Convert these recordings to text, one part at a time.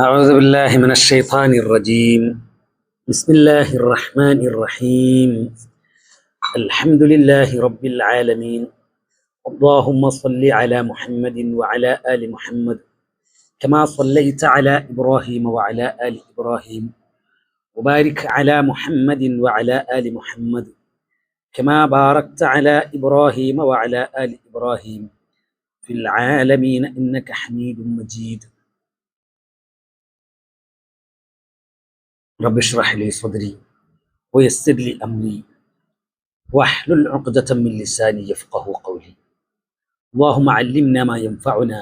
أعوذ بالله من الشيطان الرجيم. بسم الله الرحمن الرحيم. الحمد لله رب العالمين. اللهم صل على محمد وعلى آل محمد كما صليت على إبراهيم وعلى آل إبراهيم وبارك على محمد وعلى آل محمد كما باركت على إبراهيم وعلى آل إبراهيم في العالمين إنك حميد مجيد. رب اشرح لي صدري ويسر لي أمري واحلل عقدة من لساني يفقه قولي. اللهم علمنا ما ينفعنا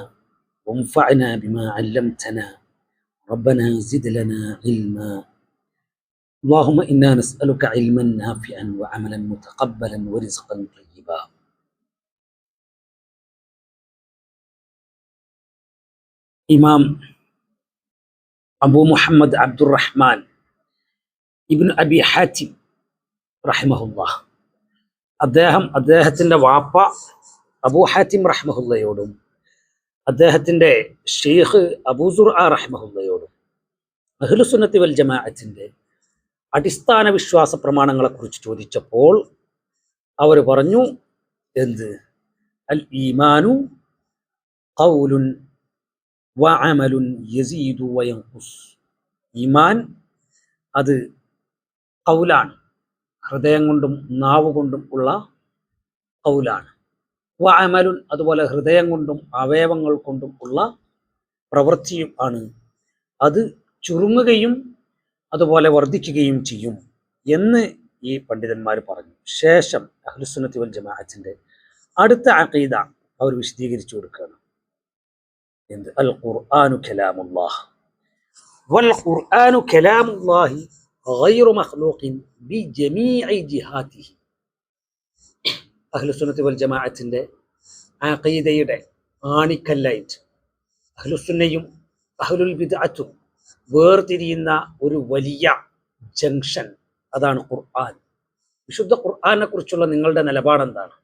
وانفعنا بما علمتنا. ربنا زد لنا علما. اللهم إنا نسألك علما نافعا وعملا متقبلا ورزقا طيبا. ഇമാം അബൂ മുഹമ്മദ് അബ്ദുറഹ്മാൻ ഇബ്നു അബി ഹാറ്റിം റഹിമഹുല്ലാഹ് അദ്ദേഹത്തിന്റെ വാപ്പ അബൂ ഹാറ്റിം റഹ്മഹുല്ലയോടും അദ്ദേഹത്തിന്റെ ഷെയ്ഖ് അബൂ സുർആ റഹ്മഹുല്ലയോടും അഹ്ലുസുന്നത്തി വൽ ജമാഅത്തിന്റെ അടിസ്ഥാന വിശ്വാസ പ്രമാണങ്ങളെ കുറിച്ച് ചോദിച്ചപ്പോൾ അവർ പറഞ്ഞു, എന്ത്? അൽ ഈമാനു ഖൗലുൻ വഅമലുൻ യസീദു വയൻഖുസ്. ഈമാൻ അത് ഖൗലാണ്, ഹൃദയം കൊണ്ടും നാവ് കൊണ്ടും ഉള്ള ഖൗലാണ്. വഅമലുൻ അതുപോലെ ഹൃദയം കൊണ്ടും അവയവങ്ങൾ കൊണ്ടും ഉള്ള പ്രവൃത്തിയും ആണ്. അത് ചുരുങ്ങുകയും അതുപോലെ വർദ്ധിക്കുകയും ചെയ്യും എന്ന് ഈ പണ്ഡിതന്മാർ പറഞ്ഞു. ശേഷം അഹ്ലുസുന്നത്തി വൽ ജമാഅത്തിന്റെ അടുത്ത അഖീദ അവർ വിശദീകരിച്ചു കൊടുക്കുകയാണ്. എന്ത്? അൽ ഖുർആനു കലാമുല്ലാഹ് വൽ ഖുർആനു കലാമുല്ലാഹി ഗൈറു മഖ്ലൂഖിൻ ബിജമീഇ ജിഹാതിഹി. അഹ്ലുസുന്നത്തി വൽ ജമാഅത്തിന്റെ അഖീദയുടെ ആണിക്കല്ലായിട്ട് അഹ്ലുസുന്നയും അഹ്ലുൽ ബിദ്അത്തും വേർതിരിയുന്ന ഒരു വലിയ ജംഗ്ഷൻ, അതാണ് ഖുർആൻ. വിശുദ്ധ ഖുർആനെ കുറിച്ചുള്ള നിങ്ങളുടെ നിലപാട് എന്താണ്?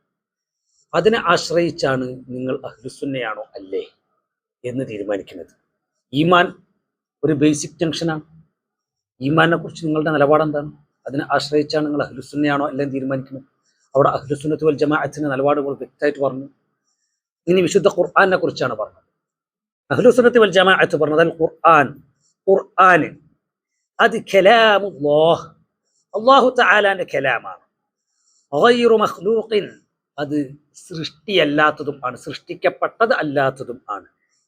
അതിനെ ആശ്രയിച്ചാണ് നിങ്ങൾ അഹ്ലുസുന്നയാണോ അല്ലേ എന്ന് തീരുമാനിക്കുന്നത്. ഈമാൻ ഒരു ബേസിക് ജംഗ്ഷനാണ്. ഈമാനെ കുറിച്ച് നിങ്ങളുടെ നിലപാട് എന്താണ്? അതിനെ ആശ്രയിച്ചാണ് നിങ്ങൾ അഹ്ലുസുന്നയാണോ അല്ലെന്ന് തീരുമാനിക്കുന്നത്. അവിടെ അഹ്ലുസുന്നത്ത് വൽ ജമാഅത്തിന്റെ നിലപാടുകൾ വ്യക്തമായിട്ട് പറഞ്ഞു. ഇനി വിശുദ്ധ ഖുർആനെ കുറിച്ചാണ് പറഞ്ഞത്. അഹ്ലുസുന്നത്ത് വൽ ജമാഅത്ത് പറഞ്ഞത് ഖുർആൻ അത് കലാമുല്ലാഹ്, അല്ലാഹു തആലാന്റെ കലാമാണ്. ഗൈറു മഖ്ലൂഖിൻ അത് സൃഷ്ടിയല്ലാത്തതും ആണ്, സൃഷ്ടിക്കപ്പെട്ടത് അല്ലാത്തതും ആണ്.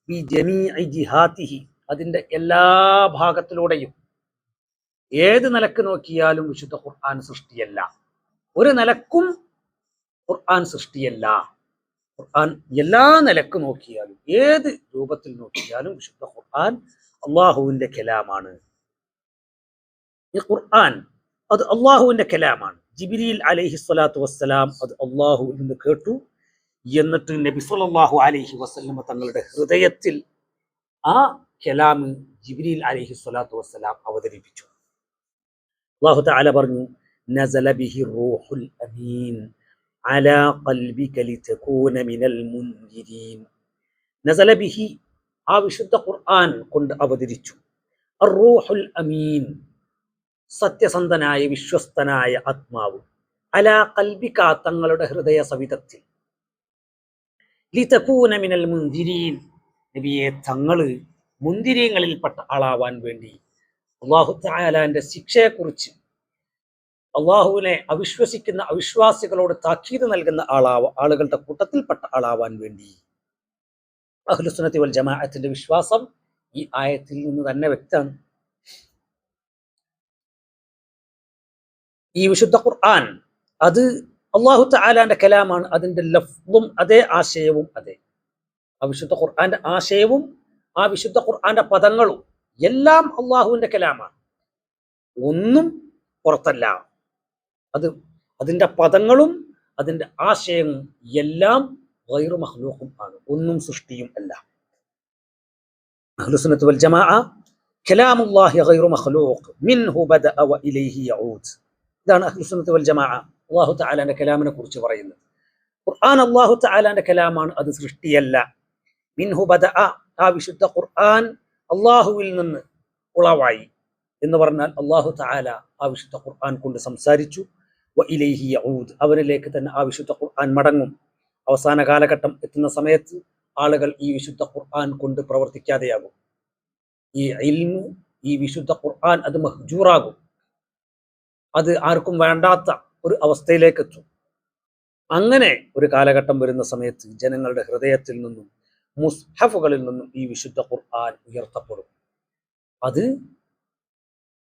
ബിജമീഇ ജിഹാതിഹി അതിന്റെ എല്ലാ ഭാഗത്തിലൂടെയും ഏത് നിലക്ക് നോക്കിയാലും വിശുദ്ധ ഖുർആൻ സൃഷ്ടിയല്ല. ഒരു നിലക്കും ഖുർആൻ സൃഷ്ടിയല്ല. ഖുർആൻ എല്ലാ നിലക്ക് നോക്കിയാലും ഏത് രൂപത്തിൽ നോക്കിയാലും വിശുദ്ധ ഖുർആൻ അള്ളാഹുവിന്റെ കലാമാണ്. ഈ ഖുർആൻ അത് അള്ളാഹുവിന്റെ കലാമാണ്. ജിബ്രീൽ അലൈഹി സ്വലാത്തു വസ്സലാം അത് അള്ളാഹുവിൽ നിന്ന് കേട്ടു. എന്നിട്ട് നബി സല്ലല്ലാഹു അലൈഹി വസല്ലമ തങ്ങളുടെ ഹൃദയത്തിൽ ആ കലാം ജിബ്രീൽ അലൈഹി സ്വലാത്തു വസ്സലാം അവതരിപ്പിച്ചു. അല്ലാഹു തആല പറഞ്ഞു, നസല ബിഹി റൂഹുൽ അമീൻ അലാ ഖൽബിക ലിതകൂന മിനൽ മുൻദിരീൻ. നസല ബിഹി ആ വിശുദ്ധ ഖുർആൻ കൊണ്ട് അവതരിച്ചു. അർ-റൂഹുൽ അമീൻ സത്യസന്ധനായ വിശ്വസ്തനായ ആത്മാവ്. അലാ ഖൽബിക തങ്ങളുടെ ഹൃദയ സവിധത്തിൽ. ലിതകൂന മിനൽ മുൻദിരീൻ നബിയെ തങ്ങള് മുന്തിരീങ്ങളിൽപ്പെട്ട ആളാവാൻ വേണ്ടി, അല്ലാഹു തആലാന്റെ ശിക്ഷയെക്കുറിച്ച് അള്ളാഹുവിനെ അവിശ്വസിക്കുന്ന അവിശ്വാസികളോട് താക്കീത് നൽകുന്ന ആളുകളുടെ കൂട്ടത്തിൽപ്പെട്ട ആളാവാൻ വേണ്ടി. അഹ്ലുസുന്നത്തി വൽ ജമാഅത്തിന്റെ വിശ്വാസം ഈ ആയത്തിൽ നിന്ന് തന്നെ വ്യക്തമാണ്. ഈ വിശുദ്ധ ഖുർആൻ അത് അല്ലാഹു തആലാന്റെ കലാമാണ്. അതിന്റെ ലഫ്ളും അതേ, ആശയവും അതേ. ആ വിശുദ്ധ ഖുർആന്റെ ആശയവും ആ വിശുദ്ധ ഖുർആന്റെ പദങ്ങളും എല്ലാം അള്ളാഹുവിന്റെ കലാമാണ്. ഒന്നും പുറത്തല്ല. അതിന്റെ പദങ്ങളും അതിന്റെ ആശയവും എല്ലാം ഗൈറു മഖ്ലൂഖും ആണ്, ഒന്നും സൃഷ്ടിയും അല്ല. അഹ്ലുസുന്നത്ത് വൽ ജമാഅ കലാമുല്ലാഹി ഗൈറു മഖ്ലൂഖ് മിൻഹു ബദഅ വ ഇലൈഹി യഊദ്. ഇതാണ് അഹ്ലുസുന്നത്ത് വൽ ജമാഅ അല്ലാഹു തആലാന്റെ കലാമിനെ കുറിച്ച് പറയുന്നത്. ഖുർആൻ അല്ലാഹു തആലാന്റെ കലാമാണ്, അത് സൃഷ്ടിയല്ല. മിൻഹു ബദഅ ആ വിശുദ്ധ ഖുർആൻ അള്ളാഹുവിൽ നിന്ന് ഉളവായി എന്ന് പറഞ്ഞാൽ അള്ളാഹു തആല ആ വിശുദ്ധ ഖുർആൻ കൊണ്ട് സംസാരിച്ചു. വ ഇലൈഹി യഊദ്, അവനിലേക്ക് തന്നെ ആ വിശുദ്ധ ഖുർആൻ മടങ്ങും. അവസാന കാലഘട്ടം എത്തുന്ന സമയത്ത് ആളുകൾ ഈ വിശുദ്ധ ഖുർആൻ കൊണ്ട് പ്രവർത്തിക്കാതെയാകും. ഈ ഇൽമ്, ഈ വിശുദ്ധ ഖുർആൻ അത് മഹ്ജൂറാകും. അത് ആർക്കും വേണ്ടാത്ത ഒരു അവസ്ഥയിലേക്ക് എത്തും. അങ്ങനെ ഒരു കാലഘട്ടം വരുന്ന സമയത്ത് ജനങ്ങളുടെ ഹൃദയത്തിൽ നിന്നും മുസ്ഹഫുകളിൽ നിന്നും ഈ വിശുദ്ധ ഖുർആൻ ഉയർത്തപ്പെടും. അത്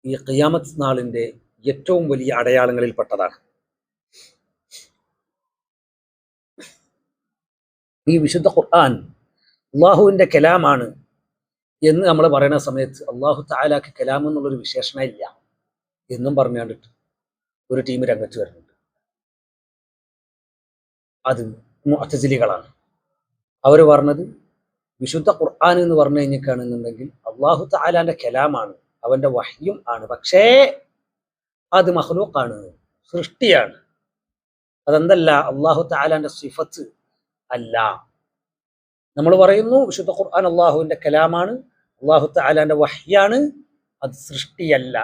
ഈ ഖിയാമത്ത് നാളിന്റെ ഏറ്റവും വലിയ അടയാളങ്ങളിൽപ്പെട്ടതാണ്. ഈ വിശുദ്ധ ഖുർആൻ അള്ളാഹുവിന്റെ കലാമാണ് എന്ന് നമ്മൾ പറയുന്ന സമയത്ത് അള്ളാഹു തആലാക്ക് കലാം എന്നുള്ളൊരു വിശേഷണം ഇല്ല എന്നും പറഞ്ഞു കണ്ടിട്ട് ഒരു ടീം രംഗത്ത് വരുന്നുണ്ട്. അത് മുഅ്തസിലികളാണ്. അവർ പറഞ്ഞത് വിശുദ്ധ ഖുർആൻ എന്ന് പറഞ്ഞു കഴിഞ്ഞിട്ടാണെന്നുണ്ടെങ്കിൽ അള്ളാഹു തആലാന്റെ കലാമാണ്, അവന്റെ വഹ്യും ആണ്. പക്ഷേ അത് മഖ്ലൂഖാണ്, സൃഷ്ടിയാണ്. അതെന്തല്ല, അള്ളാഹു തആലാന്റെ സിഫത്ത് അല്ല. നമ്മൾ പറയുന്നു വിശുദ്ധ ഖുർആൻ അള്ളാഹുവിന്റെ കലാമാണ്, അള്ളാഹു തആലാന്റെ വഹ്യാണ്, അത് സൃഷ്ടിയല്ല.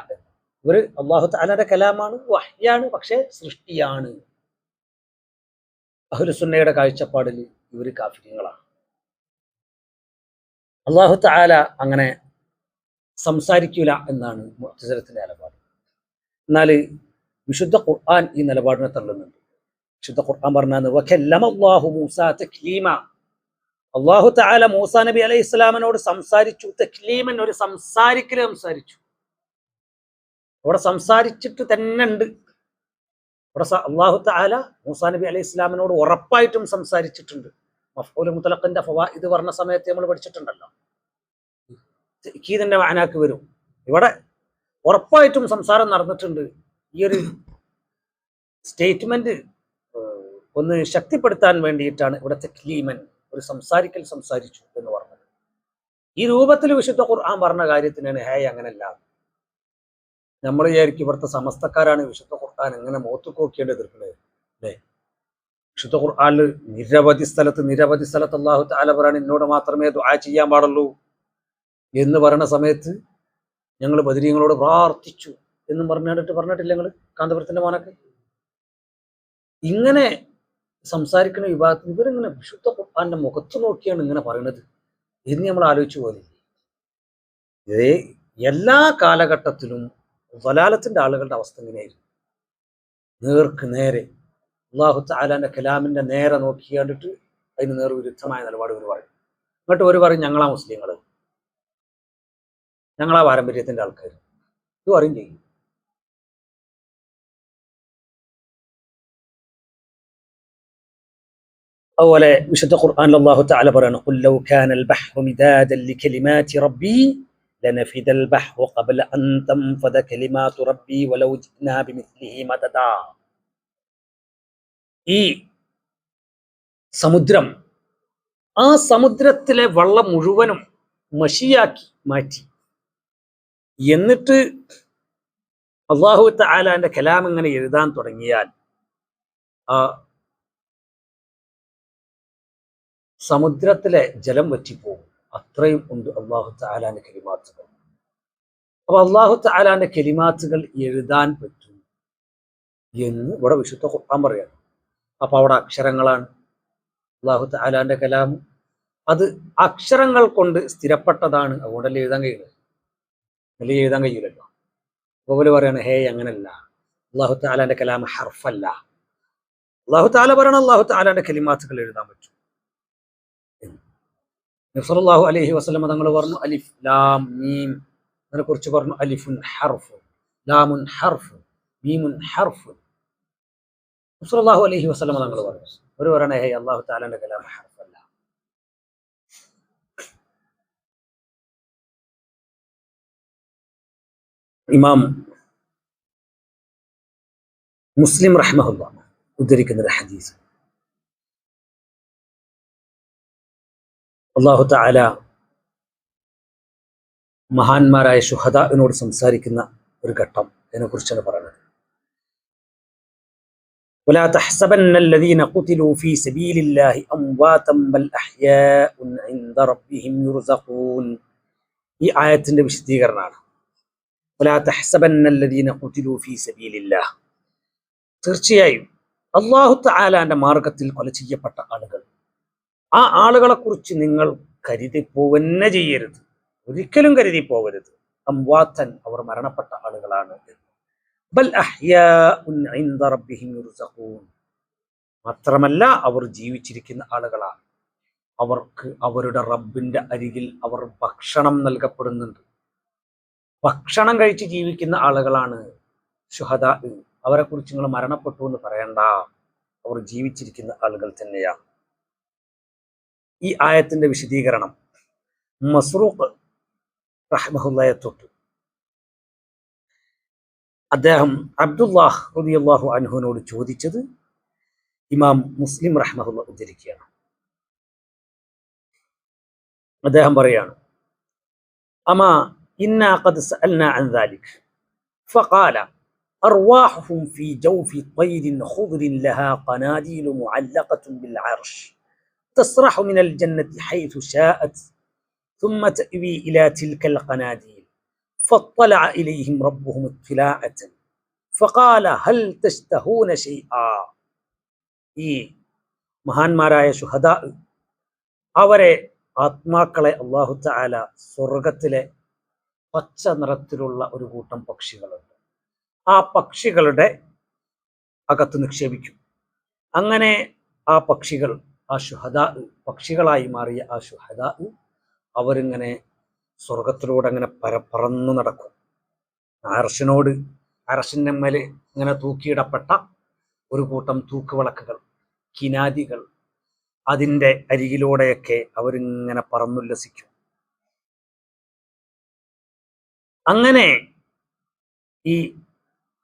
ഇവർ അള്ളാഹു തആലാന്റെ കലാമാണ്, വഹ്യാണ്, പക്ഷേ സൃഷ്ടിയാണ്. അഹ്ലുസുന്നയുടെ കാഴ്ചപ്പാടിൽ ഇവർ കാഫിര്യങ്ങളാണ്. അള്ളാഹു തആല അങ്ങനെ സംസാരിക്കൂല എന്നാണ് മുഅ്തസിലത്തിന്റെ നിലപാട്. എന്നാൽ വിശുദ്ധ ഖുർആൻ ഈ നിലപാടിനെ തള്ളുന്നുണ്ട്. വിശുദ്ധ ഖുർആൻ പറഞ്ഞാൽ വകല്ലമ അല്ലാഹു മൂസ തക്ലീമ, അള്ളാഹു തആല മൂസാ നബി അലൈഹി ഇസ്ലാമിനോട് സംസാരിച്ചു. തക്ലീമൻ, ഒരു സംസാരിക്കല് സംസാരിച്ചു. അവിടെ സംസാരിച്ചിട്ട് തന്നെ ഉണ്ട്. അവിടെ അള്ളാഹു തആല മൂസാ നബി അലൈഹി ഇസ്ലാമിനോട് ഉറപ്പായിട്ടും സംസാരിച്ചിട്ടുണ്ട്. മഫ്ഊൽ മുത്ലഖിന്റെ ഫവായിദ് പറഞ്ഞ സമയത്ത് നമ്മൾ പഠിച്ചിട്ടുണ്ടല്ലോ, തഅ്കീദിന്റെ മഅനാക്ക് വരും. ഇവിടെ ഉറപ്പായിട്ടും സംസാരം നടന്നിട്ടുണ്ട്. ഈ ഒരു സ്റ്റേറ്റ്മെന്റ് ഒന്ന് ശക്തിപ്പെടുത്താൻ വേണ്ടിയിട്ടാണ് ഇവിടെ തക്ലീമൻ, ഒരു സംസാരിക്കൽ സംസാരിച്ചു എന്ന് പറഞ്ഞത്. ഈ രൂപത്തിൽ വിശുദ്ധ ഖുർആൻ പറഞ്ഞ കാര്യത്തിനാണ് ഹേയ് അങ്ങനല്ല. നമ്മൾ വിചാരിക്കും ഇവിടുത്തെ സമസ്തക്കാരാണ് വിശുദ്ധ ഖുർആൻ എങ്ങനെ മോത്ത് നോക്കിയേണ്ടി എതിർക്കുന്നത് അല്ലേ? വിശുദ്ധ ഖുർആനിൽ നിരവധി സ്ഥലത്ത് അല്ലാഹു തആല പറയാണ് എന്നോട് മാത്രമേ ദുആ ചെയ്യാൻ പാടുള്ളൂ എന്ന് പറയുന്ന സമയത്ത് ഞങ്ങൾ ബദരീങ്ങളോട് പ്രാർത്ഥിച്ചു എന്നും പറഞ്ഞിട്ടില്ല ഞങ്ങൾ കാന്തപുരത്തിന്റെ മോനൊക്കെ. ഇങ്ങനെ സംസാരിക്കുന്ന വിഭാഗത്തിൽ ഇവരിങ്ങനെ വിശുദ്ധ ഖുർആന്റെ മുഖത്ത് നോക്കിയാണ് ഇങ്ങനെ പറയുന്നത് എന്ന് നമ്മൾ ആലോചിച്ചു പോലെ. ഇതേ എല്ലാ കാലഘട്ടത്തിലും വലാലത്തിന്റെ ആളുകളുടെ അവസ്ഥ ഇങ്ങനെയായിരുന്നു. നേർക്ക് നേരെ അല്ലാഹു തആലാന്റെ കലാമിന്റെ നേരെ നോക്കി കണ്ടിട്ട് അതിന് നേർവിരുദ്ധമായ നിലപാട് ഇവർ പറയും. എന്നിട്ട് ഒരു പറയും ഞങ്ങളാ മുസ്ലിങ്ങൾ, ഞങ്ങളാ പാരമ്പര്യത്തിന്റെ ആൾക്കാർ, ഇത് പറയും ചെയ്യും. അതുപോലെ വിശുദ്ധ ഖുർആനിൽ അല്ലാഹു തആല പറയാണ് ഖുൽ ലൗ കാനൽ ബഹ്റു മിദാദൻ ലികലിമാതി റബ്ബി ലനഫിദൽ ബഹ്റു ഖബ്ല അൻ തൻഫദ കലിമാതു റബ്ബി വലൗ ജിനാ ബിമിസ്ലിഹി മദദാ. ഈ സമുദ്രം, ആ സമുദ്രത്തിലെ വെള്ളം മുഴുവനും മഷിയാക്കി മാറ്റി. എന്നിട്ട് അല്ലാഹു തആലാന്റെ കലാം ഇങ്ങനെ എഴുതാൻ തുടങ്ങിയാൽ ആ സമുദ്രത്തിലെ ജലം വറ്റിപ്പോകും. അത്രയും ഉണ്ട് അല്ലാഹു തആലാന്റെ കലിമാത്തുകൾ. അപ്പൊ അല്ലാഹു തആലാന്റെ കലിമാത്തുകൾ എഴുതാൻ പറ്റും എന്ന് ഇവിടെ വിശുദ്ധ ഖുർആൻ പറയാണ്. അപ്പൊ അവിടെ അക്ഷരങ്ങളാണ് അല്ലാഹു തആലാന്റെ കലാം. അത് അക്ഷരങ്ങൾ കൊണ്ട് സ്ഥിരപ്പെട്ടതാണ്. അതുകൊണ്ടല്ലേ എഴുതാൻ കഴിയുന്നത്, അല്ലേ എഴുതാൻ കഴിയില്ലല്ലോ. അതുപോലെ പറയാണ് ഹേയ് അങ്ങനല്ല, അല്ലാഹു തആലാന്റെ കലാം ഹർഫല്ല. അല്ലാഹു തആല പറയണം അല്ലാഹു തആലാന്റെ കലിമാത്തുകൾ എഴുതാൻ പറ്റും. നബി സല്ലല്ലാഹു അലൈഹി വസല്ലം തങ്ങൾ പറഞ്ഞു അലിഫ് ലാം മീം, അതിനെ കുറിച്ച് പറഞ്ഞു അലിഫുൻ ഹർഫ്, ലാമുൻ ഹർഫ്, മീമുൻ ഹർഫ്. നബി സല്ലല്ലാഹു അലൈഹി വസല്ലം തങ്ങൾ പറഞ്ഞു. ഒരു പറയണേ ഹേ അല്ലാഹു തആലാന്റെ കലാം ഹർഫല്ല. ഇമാം മുസ്ലിം റഹ്മഹുല്ലാഹ് ഉദ്ധരിക്കുന്ന ഒരു ഹദീസ്, അല്ലാഹു തആല മഹാന്മാരായ ശുഹദാഇനോട് സംസാരിക്കുന്ന ഒരു ഘട്ടം അതിനെക്കുറിച്ചാണ് പറയുന്നത്. ولا تحسبن الذين قتلوا في سبيل الله أمواتا بل أحياء عند ربهم يرزقون ഈ ആയത്തിന്റെ വിശദീകരണമാണ്. വലാ തഹ്സബന്നല്ലദീന ഖുതിലൂ ഫീ സബീലില്ലാഹ്. തീർച്ചയായും അല്ലാഹു തആലാന്റെ മാർഗത്തിൽ കൊല ചെയ്യപ്പെട്ട ആളുകൾ, ആ ആളുകളെ കുറിച്ച് നിങ്ങൾ കരുതിപ്പോവന്നെ ചെയ്യരുത്, ഒരിക്കലും കരുതിപ്പോവരുത്. അംവാതൻ, അവർ മരണപ്പെട്ട ആളുകളാണ്. ബൽ അഹ്യാഉൻ ഇൻദ റബ്ബിഹിം യുർസഖൂൻ. മാത്രമല്ല അവർ ജീവിച്ചിരിക്കുന്ന ആളുകളാണ്. അവർക്ക് അവരുടെ റബ്ബിന്റെ അരികിൽ അവർ ഭക്ഷണം നൽകപ്പെടുന്നുണ്ട്. ഭക്ഷണം കഴിച്ച് ജീവിക്കുന്ന ആളുകളാണ് ശുഹദാ. അവരെ കുറിച്ച് നിങ്ങൾ മരണപ്പെട്ടു എന്ന് പറയണ്ട, അവർ ജീവിച്ചിരിക്കുന്ന ആളുകൾ തന്നെയാണ്. ഈ ആയത്തിന്റെ വിശദീകരണം മസ്റൂഖ് റഹ്മഹുള്ളയെ തൊട്ട് അദ്ദേഹം അബ്ദുല്ലാഹ് റളിയല്ലാഹു അൻഹുവിനോട് ചോദിച്ചത് ഇമാം മുസ്ലിം റഹ്മഹുള്ള ഉദ്ധരിക്കുകയാണ്. അദ്ദേഹം പറയാണ്, അമാ ഇന്നാ ഖദ് സഅൽനാ അൻ ദാലിക് ഫഖാല അർവാഹുഹും ഫീ ജൗഫി ത്വയ്രിൻ ഖുദ്രിൻ ലഹാ ഖനാദീലു മുഅല്ലഖത്തുൻ ബിൽ അർശ് തസ്റഹു മിനൽ ജന്നത്തി ഹൈഥു ശാഅത് ثم تأوي إلى تلك القناديل فاطلع إليهم ربهم اطلاعة فقال هل تشتهون شيئا. ഈ മഹാന്മാരായ ശുഹദാ അവരെ ആത്മാക്കളെ അല്ലാഹു തആല സ്വർഗത്തിലെ പച്ച നിറത്തിലുള്ള ഒരു കൂട്ടം പക്ഷികളുണ്ട്, ആ പക്ഷികളുടെ അകത്ത് നിക്ഷേപിക്കും. അങ്ങനെ ആ പക്ഷികൾ, ആ ശുഹദാ പക്ഷികളായി മാറിയ ആ ശുഹദാ അവരിങ്ങനെ സ്വർഗത്തിലൂടെ അങ്ങനെ പറന്നു നടക്കും. അർശിന്റെ മേൽ ഇങ്ങനെ തൂക്കിയിടപ്പെട്ട ഒരു കൂട്ടം തൂക്കുവിളക്കുകൾ, കിനാദികൾ, അതിൻ്റെ അരികിലൂടെയൊക്കെ അവരിങ്ങനെ പറന്നുല്ലസിക്കും. അങ്ങനെ ഈ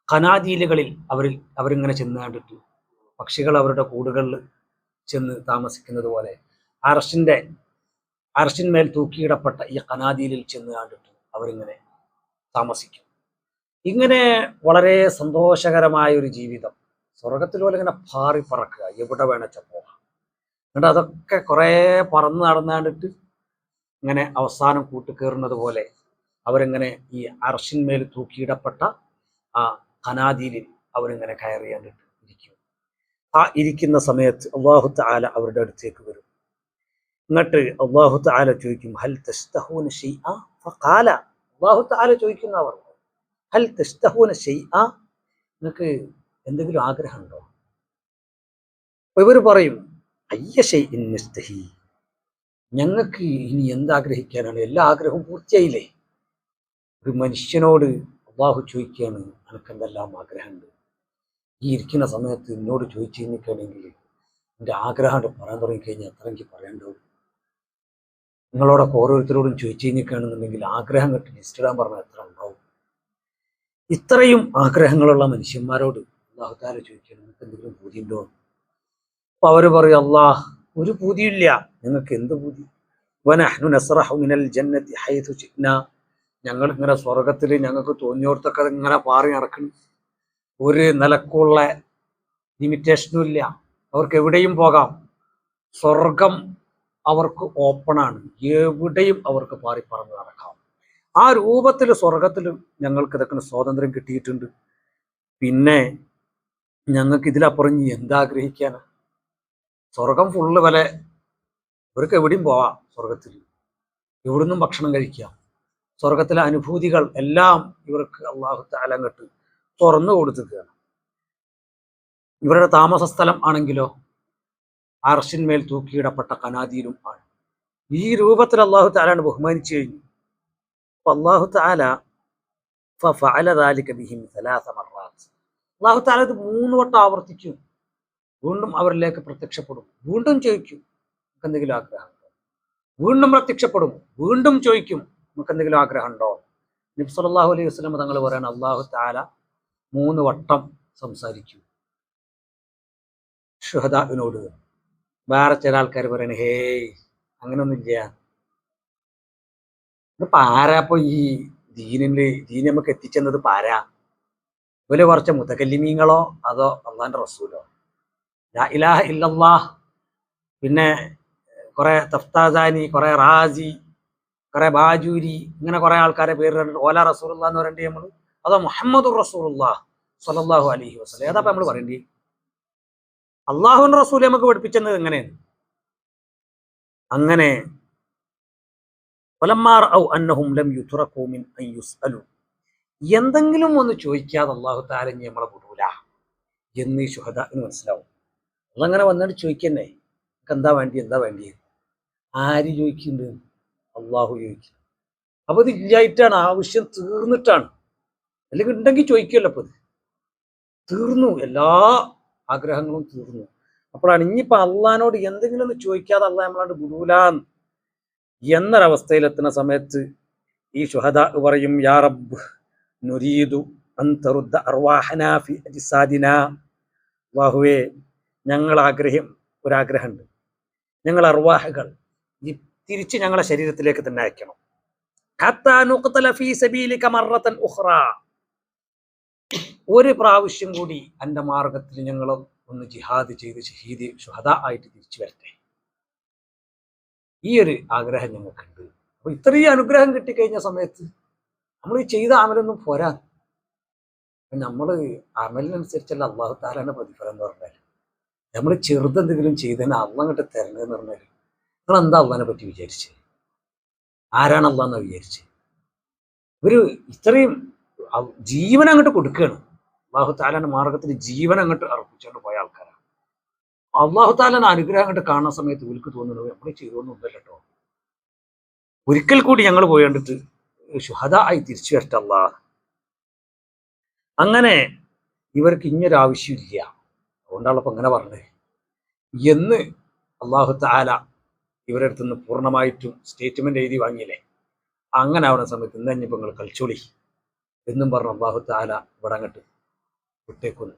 ഖനാദീലുകളിൽ അവരിങ്ങനെ ചെന്ന് കണ്ടിട്ട്, പക്ഷികൾ അവരുടെ കൂടുകളിൽ ചെന്ന് താമസിക്കുന്നത് പോലെ അർശിന്മേൽ തൂക്കിയിടപ്പെട്ട ഈ ഖനാദീലിൽ ചെന്ന് കണ്ടിട്ട് അവരിങ്ങനെ താമസിക്കും. ഇങ്ങനെ വളരെ സന്തോഷകരമായ ഒരു ജീവിതം സ്വർഗത്തിൽ പോലെ ഇങ്ങനെ പാറി പറക്കുക, എവിടെ വേണച്ച പോകാം. എന്നിട്ട് അതൊക്കെ കുറേ പറന്ന് നടന്നു കണ്ടിട്ട് ഇങ്ങനെ അവസാനം കൂട്ടുകയറുന്നത് പോലെ അവരിങ്ങനെ ഈ അർശിന്മേൽ തൂക്കിയിടപ്പെട്ട ആ ഖനാദീലിൽ അവരിങ്ങനെ കയറി കണ്ടിട്ട് ഇരിക്കും. ആ ഇരിക്കുന്ന സമയത്ത് അല്ലാഹു തആല അവരുടെ അടുത്തേക്ക് വരും. എന്നിട്ട് അല്ലാഹു തആല ചോദിക്കും, ഹൽ തസ്തഹൂന ശൈഅ ഫഖാല. അല്ലാഹു തആല ചോദിക്കുന്ന അവർ, ഹൽ തസ്തഹൂന ശൈഅ, നിങ്ങൾക്ക് എന്തെങ്കിലും ആഗ്രഹമുണ്ടോ? ഇവർ പറയും, അയ്യ ശൈഇൻ നസ്തഹി, ഞങ്ങൾക്ക് ഇനി എന്താഗ്രഹിക്കാനാണ്, എല്ലാ ആഗ്രഹവും പൂർത്തിയായില്ലേ. ഒരു മനുഷ്യനോട് അല്ലാഹു ചോദിക്കുകയാണ്, എനിക്ക് എന്തെല്ലാം ആഗ്രഹമുണ്ട്, ഈ ഇരിക്കുന്ന സമയത്ത് എന്നോട് ചോദിച്ചു കഴിഞ്ഞിട്ടാണെങ്കിൽ എൻ്റെ ആഗ്രഹം പറയാൻ തുടങ്ങിക്കഴിഞ്ഞാൽ എത്ര എനിക്ക് പറയേണ്ടത്. നിങ്ങളോടൊക്കെ ഓരോരുത്തരോടും ചോദിച്ചു കഴിഞ്ഞിട്ടാണെന്നുണ്ടെങ്കിൽ ആഗ്രഹം കെട്ട് ലിസ്റ്റ് ഇടാൻ പറഞ്ഞാൽ എത്ര ഉണ്ടാവും. ഇത്രയും ആഗ്രഹങ്ങളുള്ള മനുഷ്യന്മാരോട് അല്ലാഹു തആല ചോദിക്കുകയാണ്, നിങ്ങൾക്ക് എന്തെങ്കിലും പൂതിയുണ്ടോ? അപ്പൊ അവർ പറയും, അല്ലാഹ് ഒരു പൂതിയില്ല, നിങ്ങൾക്ക് എന്ത് പൂതി? വനഹ്നു നസ്റഹു മിനൽ ജന്നത്തി ഹൈഥു ശിഅ്നാ, ഞങ്ങൾ ഇങ്ങനെ സ്വർഗത്തിൽ ഞങ്ങൾക്ക് തോന്നിയോടത്തൊക്കെ ഇങ്ങനെ പാറി നടക്കണം, ഒരു നിലക്കുള്ള ലിമിറ്റേഷനും ഇല്ല, അവർക്ക് എവിടെയും പോകാം. സ്വർഗം അവർക്ക് ഓപ്പണാണ്, എവിടെയും അവർക്ക് പാറി പറന്ന് നടക്കാം. ആ രൂപത്തിൽ സ്വർഗത്തിൽ ഞങ്ങൾക്ക് ഇതൊക്കെ സ്വാതന്ത്ര്യം കിട്ടിയിട്ടുണ്ട്. പിന്നെ ഞങ്ങൾക്ക് ഇതിലപ്പുറം എന്താഗ്രഹിക്കാനാ? സ്വർഗം ഫുള്ള് വില, ഇവർക്ക് എവിടെയും പോവാം. സ്വർഗത്തിൽ എവിടുന്നും ഭക്ഷണം കഴിക്കാം. സ്വർഗത്തിലെ അനുഭൂതികൾ എല്ലാം ഇവർക്ക് അല്ലാഹു തആല അങ്ങട്ട് തുറന്നു കൊടുത്തിരിക്കുകയാണ്. ഇവരുടെ താമസ സ്ഥലം ആണെങ്കിലോ അർശിന്മേൽ തൂക്കിയിടപ്പെട്ട ഖനാദീലും ആണ്. ഈ രൂപത്തിൽ അല്ലാഹു തആല ബഹുമാനിച്ചു കഴിഞ്ഞു. അല്ലാഹു തആല ഫഅല ദാലിക ബിഹിം 3 മർറാത്ത്. അല്ലാഹു തആല ഇത് 3 വട്ടം ആവർത്തിച്ചു. വീണ്ടും അവരിലേക്ക് പ്രത്യക്ഷപ്പെടും, വീണ്ടും ചോദിക്കും, നമുക്ക് എന്തെങ്കിലും ആഗ്രഹമുണ്ടോ? വീണ്ടും പ്രത്യക്ഷപ്പെടും, വീണ്ടും ചോദിക്കും, നമുക്ക് എന്തെങ്കിലും ആഗ്രഹമുണ്ടോ? നബി സല്ലല്ലാഹു അലൈഹി വസല്ലം തങ്ങൾ പറയാണ്, അല്ലാഹു തആല 3 വട്ടം സംസാരിക്കും ശുഹദാവിനോട്. വേറെ ചില ആൾക്കാർ പറയണ, ഹേയ് അങ്ങനൊന്നുമില്ല, ഇതിപ്പോ ആരാപ്പോ ഈ ദീനി നമുക്ക് എത്തിച്ചെന്നത് പാരാ? ഇവര് കുറച്ച് മുതകല്ലിമീങ്ങളോ അതോ അള്ളാന്റെ റസൂലോ? ലാ ഇലാഹ ഇല്ലല്ലാഹ്, പിന്നെ കുറെ തഫ്താസാനി, കുറെ റാസി, കുറെ ബാജൂരി ഇങ്ങനെ കുറെ ആൾക്കാരെ പേര് കണ്ടിട്ട് ഓല റസൂലുള്ള എന്ന് പറയേണ്ടി നമ്മൾ, അതോ മുഹമ്മദ് റസൂലുള്ളാഹ് സ്വല്ലല്ലാഹു അലൈഹി വസല്ലം, ഏതാ നമ്മൾ പറയേണ്ടി? അള്ളാഹുവിന്റെ റസൂൽ നമുക്ക് പഠിപ്പിച്ചത് എങ്ങനെയാണ്? അങ്ങനെ എന്തെങ്കിലും ഒന്ന് ചോദിക്കാതെ അള്ളാഹു തആല നമ്മളെ വിടൂല എന്ന് ഈ ശുഹദാഇന് മനസ്സിലാവും. അതങ്ങനെ വന്നിട്ട് ചോദിക്കന്നെ, നമുക്ക് എന്താ വേണ്ടി? ആര് ചോദിക്കുന്നുണ്ട്? അള്ളാഹു ചോദിക്കും. അപ്പൊ ഇത് ഇല്ലായിട്ടാണ്, ആവശ്യം തീർന്നിട്ടാണ്. അല്ലെങ്കിൽ ഉണ്ടെങ്കിൽ ചോദിക്കുമല്ലോ. അപ്പൊ ഇത് തീർന്നു, എല്ലാ ആഗ്രഹങ്ങളും തീർന്നു. അപ്പോഴാണ് ഇനിയിപ്പോ അള്ളഹാനോട് എന്തെങ്കിലും ഒന്ന് ചോദിക്കാതെ അള്ളാഹ് നമ്മളോട് വിടൂല എന്നൊരവസ്ഥയിലെത്തുന്ന സമയത്ത് ഈ ശുഹദാ പറയും, യാ റബ്ബ് നുരീദു അൻ തറുദ്ദ അർവാഹനാ ഫി അജ്സാദിനാ. അല്ലാഹുവേ, ഞങ്ങൾ ഒരാഗ്രഹമുണ്ട്, ഞങ്ങൾ അർവാഹകൾ തിരിച്ച് ഞങ്ങളെ ശരീരത്തിലേക്ക് തന്നെ അയക്കണം. ഹത്താ നുഖ്തല ഫീ സബീലിക മറത്തൻ ഉഖ്റാ. ഒരു പ്രാവശ്യം കൂടി എൻ്റെ മാർഗത്തിൽ ഞങ്ങൾ ഒന്ന് ജിഹാദ് ചെയ്ത് ശുഹദാ ആയിട്ട് തിരിച്ചു വരട്ടെ. ഈ ഒരു ആഗ്രഹം ഞങ്ങൾക്കുണ്ട്. അപ്പൊ ഇത്രയും അനുഗ്രഹം കിട്ടിക്കഴിഞ്ഞ സമയത്ത് നമ്മൾ ഈ ചെയ്ത അമലൊന്നും പോരാ. നമ്മൾ അമലിനനുസരിച്ചല്ല അള്ളാഹു തആലയുടെ പ്രതിഫലം എന്ന് പറഞ്ഞാൽ, നമ്മൾ ചെറുതെന്തെങ്കിലും ചെയ്തതിന് അള്ളാഹ് അങ്ങോട്ട് തരണതെന്ന് പറഞ്ഞാൽ, നിങ്ങൾ എന്താ അള്ളാഹിനെ പറ്റി വിചാരിച്ചത്? ആരാണ് അള്ളാഹെന്ന് വിചാരിച്ചത്? ഒരു ഇത്രയും ജീവൻ അങ്ങോട്ട് കൊടുക്കുകയാണ്. അള്ളാഹു തആലയുടെ മാർഗത്തിൽ ജീവൻ അങ്ങോട്ട് അർപ്പിച്ചുകൊണ്ട് പോയ ആൾക്കാരാണ്. അള്ളാഹു തആലയുടെ അനുഗ്രഹം അങ്ങോട്ട് കാണുന്ന സമയത്ത് ഇവർക്ക് തോന്നുന്നത് നമ്മൾ ചെയ്തൊന്നുമില്ല കേട്ടോ, ഒരിക്കൽ കൂടി ഞങ്ങൾ പോയി കണ്ടിട്ട് ശുഹദാ ആയി തിരിച്ചു വരട്ടെ അള്ളാഹ്. അങ്ങനെ ഇവർക്ക് ഇങ്ങനൊരാവശ്യമില്ല, അതുകൊണ്ടാണ് ഇപ്പം അങ്ങനെ പറഞ്ഞത് എന്ന് അള്ളാഹു തആല ഇവരുടെ അടുത്ത് നിന്ന് പൂർണ്ണമായിട്ടും സ്റ്റേറ്റ്മെന്റ് എഴുതി വാങ്ങിയില്ലേ. അങ്ങനെ ആവുന്ന സമയത്ത് ഇന്ന് കഴിഞ്ഞപ്പോൾ നിങ്ങൾ കളിച്ചോളി എന്നും പറഞ്ഞ് അള്ളാഹു തആല ഇവിടെ അങ്ങോട്ട് വിട്ടേക്കുന്നു.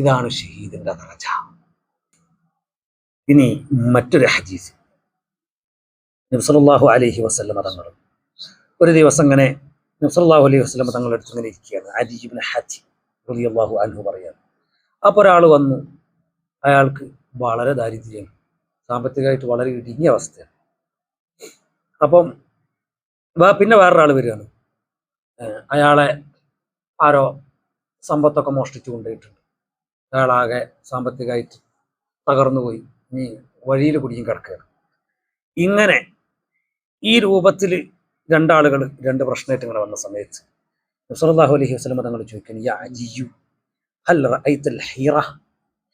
ഇതാണ് ഷഹീദിന്റെ ദറജ. ഇനി മറ്റൊരു ഹദീസ്, നബി സല്ലല്ലാഹു അലൈഹി വസല്ലം തങ്ങൾ ഒരു ദിവസം ഇങ്ങനെ നബി സല്ലല്ലാഹു അലൈഹി വസല്ലം തങ്ങളുടെ അടുത്ത് ഇങ്ങനെ ഇരിക്കുകയാണ്. അദി ഇബ്നു ഹാത്തിം റളിയല്ലാഹു അൻഹു പറയാണ്, അപ്പോൾ ഒരാൾ വന്നു, അയാൾക്ക് വളരെ ദാരിദ്ര്യം, സാമ്പത്തികമായിട്ട് വളരെ ഇടുങ്ങിയ അവസ്ഥയാണ്. അപ്പം പിന്നെ വേറൊരാൾ വരികയാണ്, അയാളെ ആരോ സമ്പത്തൊക്കെ മോഷ്ടിച്ചു കൊണ്ടുപോയിട്ടുണ്ട്, അയാളാകെ സാമ്പത്തികമായിട്ട് തകർന്നുപോയി, ഇനി വഴിയിൽ കുടുങ്ങി കിടക്കുകയാണ്. ഇങ്ങനെ ഈ രൂപത്തിൽ രണ്ടാളുകൾ രണ്ട് പ്രശ്നമായിട്ട് ഇങ്ങനെ വന്ന സമയത്ത് സല്ലല്ലാഹു അലൈഹി വസല്ലം തങ്ങൾ ചോദിക്കുന്നു, യാ അജിയു ഹൽ റഅയ്തൽ ഹീറ,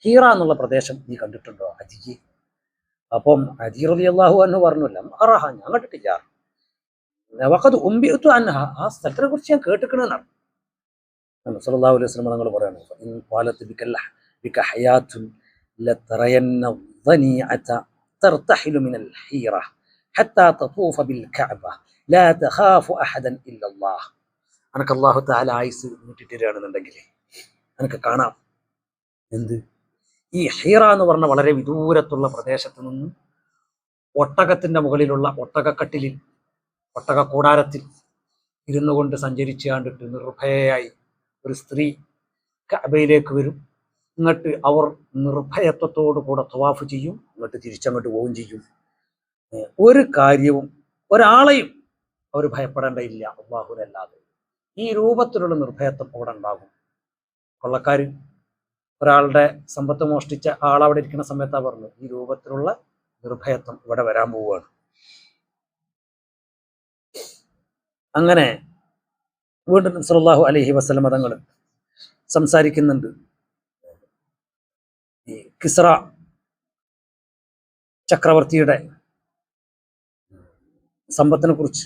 ഹീറ എന്നുള്ള പ്രദേശം നീ കണ്ടിട്ടുണ്ടോ അജിയെ? അപ്പം അജി റളിയല്ലാഹു അൻഹു പറഞ്ഞു, ലം അറഹ, ഞാൻ കണ്ടിട്ടില്ല. വഖദ് ഉംബിഅതു അൻഹ, ആ സ്ഥലത്തിനെ കുറിച്ച് ഞാൻ കേട്ടിക്കണെന്നാണ്. സല്ലല്ലാഹു അലൈഹി വസല്ലം തങ്ങൾ പറയാണ്, ഇൻ ഖാലത് ബിക ഹയാത്തുൻ ലതറയന്ന ളനിഅത തർതഹിലു മിനൽ ഹീറ ഹത്താ തതൂഫ ബിൽ കഅബ ലാ തഖാഫു അഹദൻ ഇല്ലല്ലാഹ്. അനക്ക് അല്ലാഹു തആല ആയുസ് നീട്ടിത്തരാണെന്നുണ്ടെങ്കിൽ അനക്ക് കാണാം എന്ത്, ഈ ഹീറ എന്ന് പറഞ്ഞ വളരെ വിദൂരത്തുള്ള പ്രദേശത്ത് നിന്ന് ഒട്ടകത്തിന്റെ മുകളിലുള്ള ഒട്ടകക്കട്ടിലിൽ, ഒട്ടക കൂടാരത്തിൽ ഇരുന്നു കൊണ്ട് സഞ്ചരിച്ചു കണ്ടിട്ട് നിർഭയയായി ഒരു സ്ത്രീ കഅബയിലേക്ക് വരും. ഇങ്ങോട്ട് അവർ നിർഭയത്വത്തോടു കൂടെ തവാഫ് ചെയ്യും, ഇങ്ങോട്ട് തിരിച്ചങ്ങോട്ട് പോവുകയും ചെയ്യും. ഒരു കാര്യവും ഒരാളെയും അവർ ഭയപ്പെടേണ്ടയില്ല അല്ലാഹുവിനല്ലാതെ. ഈ രൂപത്തിലുള്ള നിർഭയത്വം അവിടെ ഉണ്ടാകും. കൊള്ളക്കാർ ഒരാളുടെ സമ്പത്ത് മോഷ്ടിച്ച ആളവിടെ ഇരിക്കുന്ന സമയത്താ പറഞ്ഞു, ഈ രൂപത്തിലുള്ള നിർഭയത്വം ഇവിടെ വരാൻ പോവുകയാണ്. അങ്ങനെ വീണ്ടും സല്ലല്ലാഹു അലൈഹി വസല്ലം തങ്ങൾ സംസാരിക്കുന്നുണ്ട്. ഈ കിസ്റ ചക്രവർത്തിയുടെ സമ്പത്തിനെ കുറിച്ച്,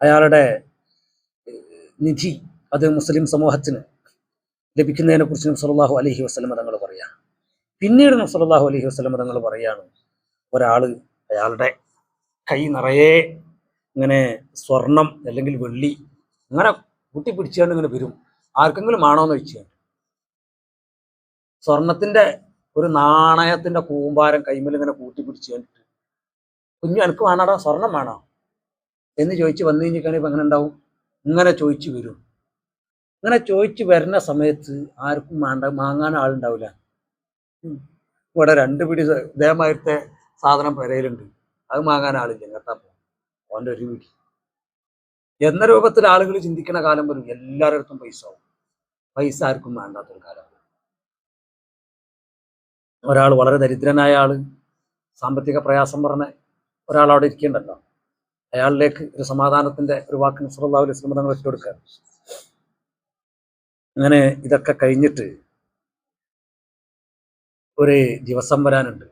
അയാളുടെ നിധി അത് മുസ്ലിം സമൂഹത്തിന് ലഭിക്കുന്നതിനെ കുറിച്ച് സല്ലല്ലാഹു അലൈഹി വസല്ലം തങ്ങൾ പറയാം. പിന്നീട് സല്ലല്ലാഹു അലൈഹി വസല്ലം തങ്ങൾ പറയാണ്, ഒരാൾ അയാളുടെ കൈ നിറയെ ഇങ്ങനെ സ്വർണം അല്ലെങ്കിൽ വെള്ളി അങ്ങനെ കൂട്ടി പിടിച്ചുകൊണ്ട് ഇങ്ങനെ വരും. ആർക്കെങ്കിലും ആണോന്ന് ചോദിച്ചു, സ്വർണത്തിന്റെ ഒരു നാണയത്തിന്റെ കൂമ്പാരം കൈമേൽ ഇങ്ങനെ കൂട്ടി പിടിച്ചു കണ്ടിട്ട്, കുഞ്ഞു എനിക്ക് വേണടാ, സ്വർണം വേണോ എന്ന് ചോദിച്ച് വന്നു കഴിഞ്ഞിട്ടാണെങ്കിൽ ഇപ്പം എങ്ങനെ ഉണ്ടാവും? ഇങ്ങനെ ചോദിച്ചു വരും. ഇങ്ങനെ ചോദിച്ചു വരുന്ന സമയത്ത് ആർക്കും വാങ്ങാൻ ആളുണ്ടാവില്ല. ഇവിടെ 2 പിടി ഇതേമാതിരത്തെ സാധനം പെരയിലുണ്ട്, അത് വാങ്ങാൻ ആളില്ല, എങ്ങട്ടാ പോകും? ഓൻ്റെ ഒരു വീട് എന്ന രൂപത്തിൽ ആളുകൾ ചിന്തിക്കുന്ന കാലം വരും. എല്ലാവരുടെ അടുത്തും പൈസ ആവും. പൈസ ആർക്കും വേണ്ടാത്തൊരു കാലം. ഒരാൾ വളരെ ദരിദ്രനായ ആള്, സാമ്പത്തിക പ്രയാസം പറഞ്ഞ ഒരാൾ അവിടെ ഇരിക്കേണ്ടല്ലോ, അയാളിലേക്ക് ഒരു സമാധാനത്തിന്റെ ഒരു വാക്ക് നബി സല്ലല്ലാഹു അലൈഹി വസല്ലം തങ്ങൾ ഇട്ടുകൊടുക്കുക. അങ്ങനെ ഇതൊക്കെ കഴിഞ്ഞിട്ട് ഒരു ദിവസം വരാനുണ്ട്,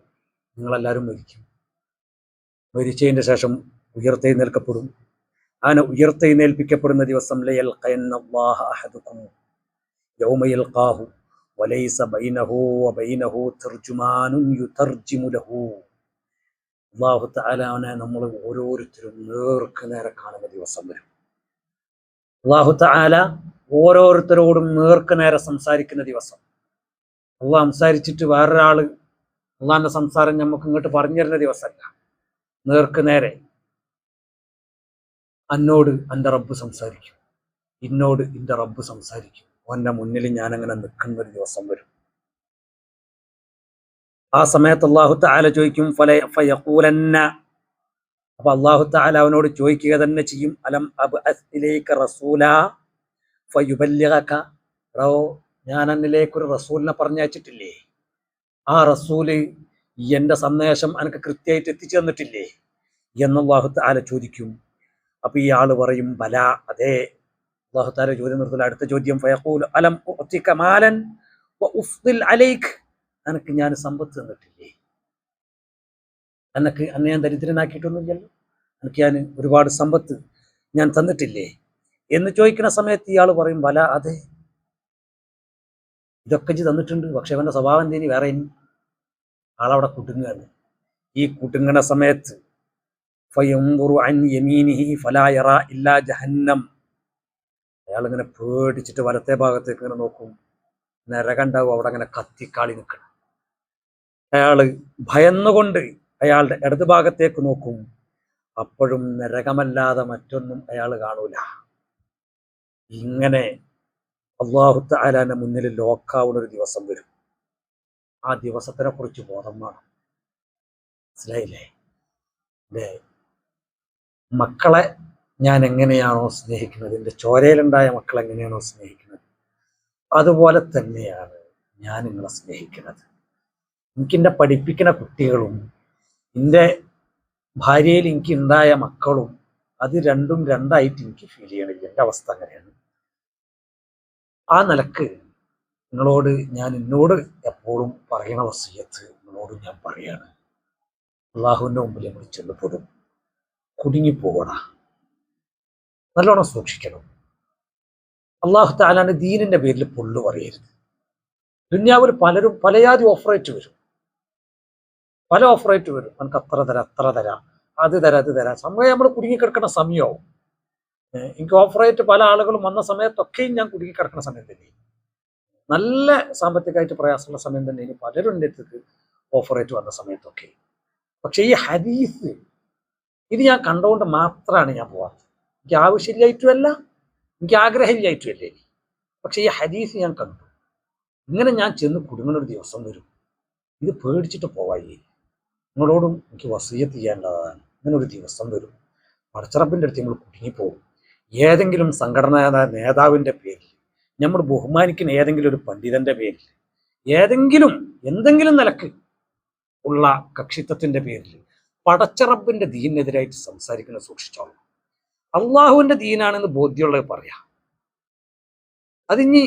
നിങ്ങളെല്ലാവരും മരിക്കും. മരിച്ചതിൻ്റെ ശേഷം ഉയർത്തെഴുന്നേൽക്കപ്പെടും. അങ്ങനെ ഉയർത്തെഴുന്നേൽപ്പിക്കപ്പെടുന്ന ദിവസം ലയൽഖയന്നല്ലാഹ അഹദുക്കും യൗമ യൽഖാഹു വലൈസ ബൈനഹു വബൈനഹു തർജുമാനുൻ യുതർജിമു ലഹു. അല്ലാഹു തആലാനെ നമ്മൾ ഓരോരുത്തരും നേർക്ക് നേരെ കാണുന്ന ദിവസം വരും. അല്ലാഹു തആല ഓരോരുത്തരോടും നേർക്ക് നേരെ സംസാരിക്കുന്ന ദിവസം. അള്ളാഹ് സംസാരിച്ചിട്ട് വേറൊരാള് അള്ളാഹിന്റെ സംസാരം നമുക്ക് ഇങ്ങോട്ട് പറഞ്ഞു തരുന്ന ദിവസമല്ല. നേർക്ക് നേരെ എന്നോട് എൻ്റെ റബ്ബ് സംസാരിക്കും, എന്നോട് എൻ്റെ റബ്ബ് സംസാരിക്കും. അവൻ്റെ മുന്നിൽ ഞാനങ്ങനെ നിൽക്കുന്ന ഒരു ദിവസം വരും. ആ സമയത്ത് അല്ലാഹു തആല ചോദിക്കും, ഫയഖൂലന്ന, അപ്പൊ അല്ലാഹു തആല അവനോട് ചോദിക്കുക തന്നെ ചെയ്യും, അലം അബ്അസ് ഇലൈക റസൂലാ ഫയുബല്ലിഗക, ഞാൻ എന്നിലേക്കൊരു റസൂലിനെ പറഞ്ഞയച്ചിട്ടില്ലേ? ആ റസൂല് എൻ്റെ സന്ദേശം എനിക്ക് കൃത്യമായിട്ട് എത്തിച്ചു തന്നിട്ടില്ലേ എന്ന് അല്ലാഹു തആല ചോദിക്കും. അപ്പൊ ഈ ആള് പറയും ബല, അതെ. അല്ലാഹു തആല ചോദ്യം നിർത്തില്ല. അടുത്ത ചോദ്യം, ഫയഖൂൽ അലം ഉഅതിക മാലൻ വഉഫ്ദിൽ അലൈക്, എനിക്ക് ഞാൻ സമ്പത്ത് തന്നിട്ടില്ലേ? അന്നെ ഞാൻ ദരിദ്രനാക്കിയിട്ടൊന്നുമില്ലല്ലോ, എനിക്ക് ഞാൻ ഒരുപാട് സമ്പത്ത് ഞാൻ തന്നിട്ടില്ലേ എന്ന് ചോദിക്കുന്ന സമയത്ത് ഇയാൾ പറയും ബല, അതെ, ഇതൊക്കെ ഇജ്ജ് തന്നിട്ടുണ്ട്. പക്ഷെ അവൻ്റെ സ്വഭാവം എന്തേനി വേറെ. ആളവിടെ കുടുങ്ങുകയാണ്. ഈ കുടുങ്ങണ സമയത്ത് ഫയൻദുറു അൻ യമീനിഹി ഫലാ യറാ ഇല്ലാ ജഹന്നം, അയാളിങ്ങനെ പേടിച്ചിട്ട് വലത്തെ ഭാഗത്തേക്ക് ഇങ്ങനെ നോക്കും. നരകണ്ടാവും അവിടെ അങ്ങനെ കത്തിക്കാളി നിൽക്കണം. അയാള് ഭയന്നുകൊണ്ട് അയാളുടെ ഇടത് ഭാഗത്തേക്ക് നോക്കും. അപ്പോഴും നരകമല്ലാതെ മറ്റൊന്നും അയാൾ കാണൂല. ഇങ്ങനെ അല്ലാഹു തആലാന്റെ മുന്നിൽ ലോക്കാവുന്ന ഒരു ദിവസം വരും. ആ ദിവസത്തിനെ കുറിച്ച് ബോധം വേണം. മനസ്സിലായില്ലേ? മക്കളെ ഞാൻ എങ്ങനെയാണോ സ്നേഹിക്കുന്നത്, എൻ്റെ ചോരയിലുണ്ടായ മക്കളെ എങ്ങനെയാണോ സ്നേഹിക്കുന്നത്, അതുപോലെ തന്നെയാണ് ഞാൻ നിങ്ങളെ സ്നേഹിക്കുന്നത്. എനിക്കെന്നെ പഠിപ്പിക്കുന്ന കുട്ടികളും എൻ്റെ ഭാര്യയിൽ എനിക്ക് ഉണ്ടായ മക്കളും അത് രണ്ടും രണ്ടായിട്ട് എനിക്ക് ഫീൽ ചെയ്യണില്ല. എൻ്റെ അവസ്ഥ അങ്ങനെയാണ്. ആ നിലക്ക് നിങ്ങളോട് എന്നോട് എപ്പോഴും പറയണ വസിയത്ത് നിങ്ങളോട് ഞാൻ പറയാണ്. അള്ളാഹുവിൻ്റെ മുമ്പിൽ നമ്മൾ ചെല്ലപ്പെടും, കുടുങ്ങിപ്പോകണ, നല്ലോണം സൂക്ഷിക്കണം. അള്ളാഹു തആലാന്റെ ദീനിന്റെ പേരിൽ പൊള്ളു പറയരുത്. ദുന്യാവിൽ പലരും പലയാതി ഓഫറേറ്റ് വരും, പല ഓഫറേറ്റ് വരും. നമുക്ക് അത്ര തരാം, അത് തരാം. സമയം നമ്മൾ കുടുങ്ങിക്കിടക്കുന്ന സമയമാവും. എനിക്ക് ഓഫറേറ്റ് പല ആളുകളും വന്ന സമയത്തൊക്കെയും ഞാൻ കുടുങ്ങിക്കിടക്കുന്ന സമയം തന്നെ, നല്ല സാമ്പത്തികമായിട്ട് പ്രയാസമുള്ള സമയം തന്നെ ഇനി പലരും എൻ്റെ അടുത്തേക്ക് ഓഫറേറ്റ് വന്ന സമയത്തൊക്കെ. പക്ഷെ ഈ ഹദീസ് ഇത് ഞാൻ കണ്ടുകൊണ്ട് മാത്രമാണ് ഞാൻ പോവാത്തത്. എനിക്ക് ആവശ്യമില്ലായിട്ടുമല്ല, എനിക്ക് ആഗ്രഹമില്ലായിട്ടുമല്ലേ. പക്ഷെ ഈ ഹദീസ് ഞാൻ കണ്ടു. ഇങ്ങനെ ഞാൻ ചെന്ന് കുടുങ്ങുന്ന ഒരു ദിവസം വരും. ഇത് പേടിച്ചിട്ട് പോവായി. നിങ്ങളോടും എനിക്ക് വസിയത്ത് ചെയ്യേണ്ടതാണ്. ഇങ്ങനെ ഒരു ദിവസം വരും. പടച്ചറപ്പിൻ്റെ അടുത്ത് നമ്മൾ കുടുങ്ങിപ്പോകും. ഏതെങ്കിലും സംഘടനാ നേതാവിൻ്റെ പേരിൽ, നമ്മൾ ബഹുമാനിക്കുന്ന ഏതെങ്കിലും ഒരു പണ്ഡിതന്റെ പേരിൽ, എന്തെങ്കിലും നിലക്ക് ഉള്ള കക്ഷിത്വത്തിന്റെ പേരിൽ പടച്ചറപ്പിന്റെ ദീനെതിരായിട്ട് സംസാരിക്കുന്നത് സൂക്ഷിച്ചോളാം. അള്ളാഹുവിന്റെ ദീനാണെന്ന് ബോധ്യമുള്ളത് പറയാം. അതിനി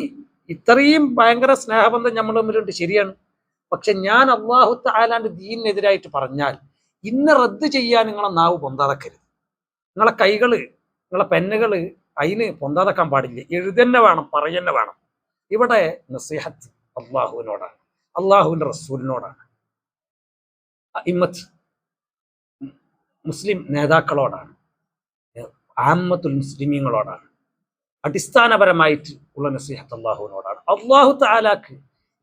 ഇത്രയും ഭയങ്കര സ്നേഹബന്ധം നമ്മൾ തമ്മിലുണ്ട്, ശരിയാണ്. പക്ഷെ ഞാൻ അല്ലാഹു തആലാന്റെ ദീനിനെതിരായിട്ട് പറഞ്ഞാൽ ഇന്ന് റദ്ദ് ചെയ്യാൻ നിങ്ങളെ നാവ് പൊന്താതക്കരുത്. നിങ്ങളെ കൈകള്, നിങ്ങളെ പെന്നുകള് അതിന് പൊന്താതക്കാൻ പാടില്ല. എഴുതന്നെ വേണം, പറയന്നെ വേണം. ഇവിടെ നസീഹത്ത് അള്ളാഹുവിനോടാണ്, അള്ളാഹുവിന്റെ റസൂലിനോടാണ്, ഇമ്മത്ത് മുസ്ലിം നേതാക്കളോടാണ്, ആമ്മത്തുൽ മുസ്ലിമീങ്ങളോടാണ്. അടിസ്ഥാനപരമായിട്ട് ഉള്ള നസീഹത്ത് അള്ളാഹുവിനോടാണ്. അള്ളാഹു തആലാക്ക്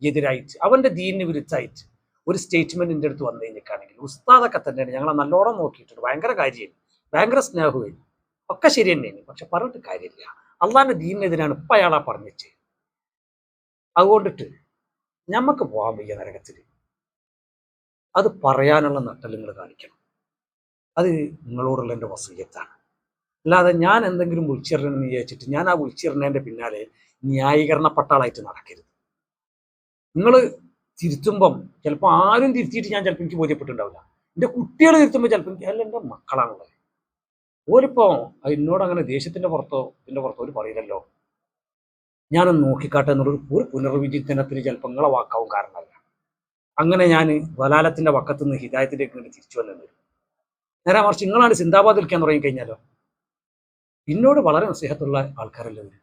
എതിരായിട്ട്, അവന്റെ ദീനിന് വിരുദ്ധായിട്ട് ഒരു സ്റ്റേറ്റ്മെന്റിന്റെ അടുത്ത് വന്നു കഴിഞ്ഞിട്ടാണെങ്കിൽ ഉസ്താദൊക്കെ തന്നെയാണ് ഞങ്ങളെ നല്ലോണം നോക്കിയിട്ടുണ്ട്. ഭയങ്കര കാര്യമാണ്, ഭയങ്കര സ്നേഹവും ഒക്കെ ശരി തന്നെയാണ്. പക്ഷെ പറഞ്ഞിട്ട് കാര്യമില്ല. അള്ളാഹിന്റെ ദീനിനെതിരാണ് ഇപ്പം അയാളാ പറഞ്ഞിട്ട്. അതുകൊണ്ടിട്ട് ഞമ്മക്ക് പോകാൻ വയ്യ നരകത്തിൽ. അത് പറയാനുള്ള നട്ടൽ നിങ്ങൾ കാണിക്കണം. അത് നിങ്ങളോടുള്ള എൻ്റെ വസീയത്താണ്. അല്ലാതെ ഞാൻ എന്തെങ്കിലും വിളിച്ചിടണമെന്ന് വിചാരിച്ചിട്ട് ഞാൻ ആ വിളിച്ചിടുന്നതിൻ്റെ പിന്നാലെ ന്യായീകരണപ്പെട്ട ആളായിട്ട് നടക്കരുത്. നിങ്ങൾ തിരുത്തുമ്പം ചിലപ്പോൾ ആരും തിരുത്തിയിട്ട് ഞാൻ ചിലപ്പോൾ എനിക്ക് ബോധ്യപ്പെട്ടിട്ടുണ്ടാവില്ല. എൻ്റെ കുട്ടികൾ തിരുത്തുമ്പോൾ ചിലപ്പോൾ എനിക്ക് അല്ല എൻ്റെ മക്കളാണുള്ളത്. ഓരിപ്പോൾ എന്നോട് അങ്ങനെ ദേഷ്യത്തിൻ്റെ പുറത്തോ ഇതിൻ്റെ പുറത്തോ ഒരു പറയില്ലല്ലോ. ഞാനൊന്ന് നോക്കിക്കാട്ടെ എന്നുള്ളൊരു ഒരു പുനർവിചിന്തനത്തിന് ചിലപ്പോൾ നിങ്ങളെ വാക്കാവും കാരണമല്ല. അങ്ങനെ ഞാൻ വലാലത്തിൻ്റെ വക്കത്തു നിന്ന് ഹിദായത്തിലേക്ക് വേണ്ടി തിരിച്ചു വന്നത്. നേരെ മറിച്ച് നിങ്ങളാണ് സിന്ദാബാദ് വിളിക്കാൻ തുടങ്ങി കഴിഞ്ഞാലോ. എന്നോട് വളരെ നസീഹത്തുള്ള ആൾക്കാരല്ലേ ഇവർ,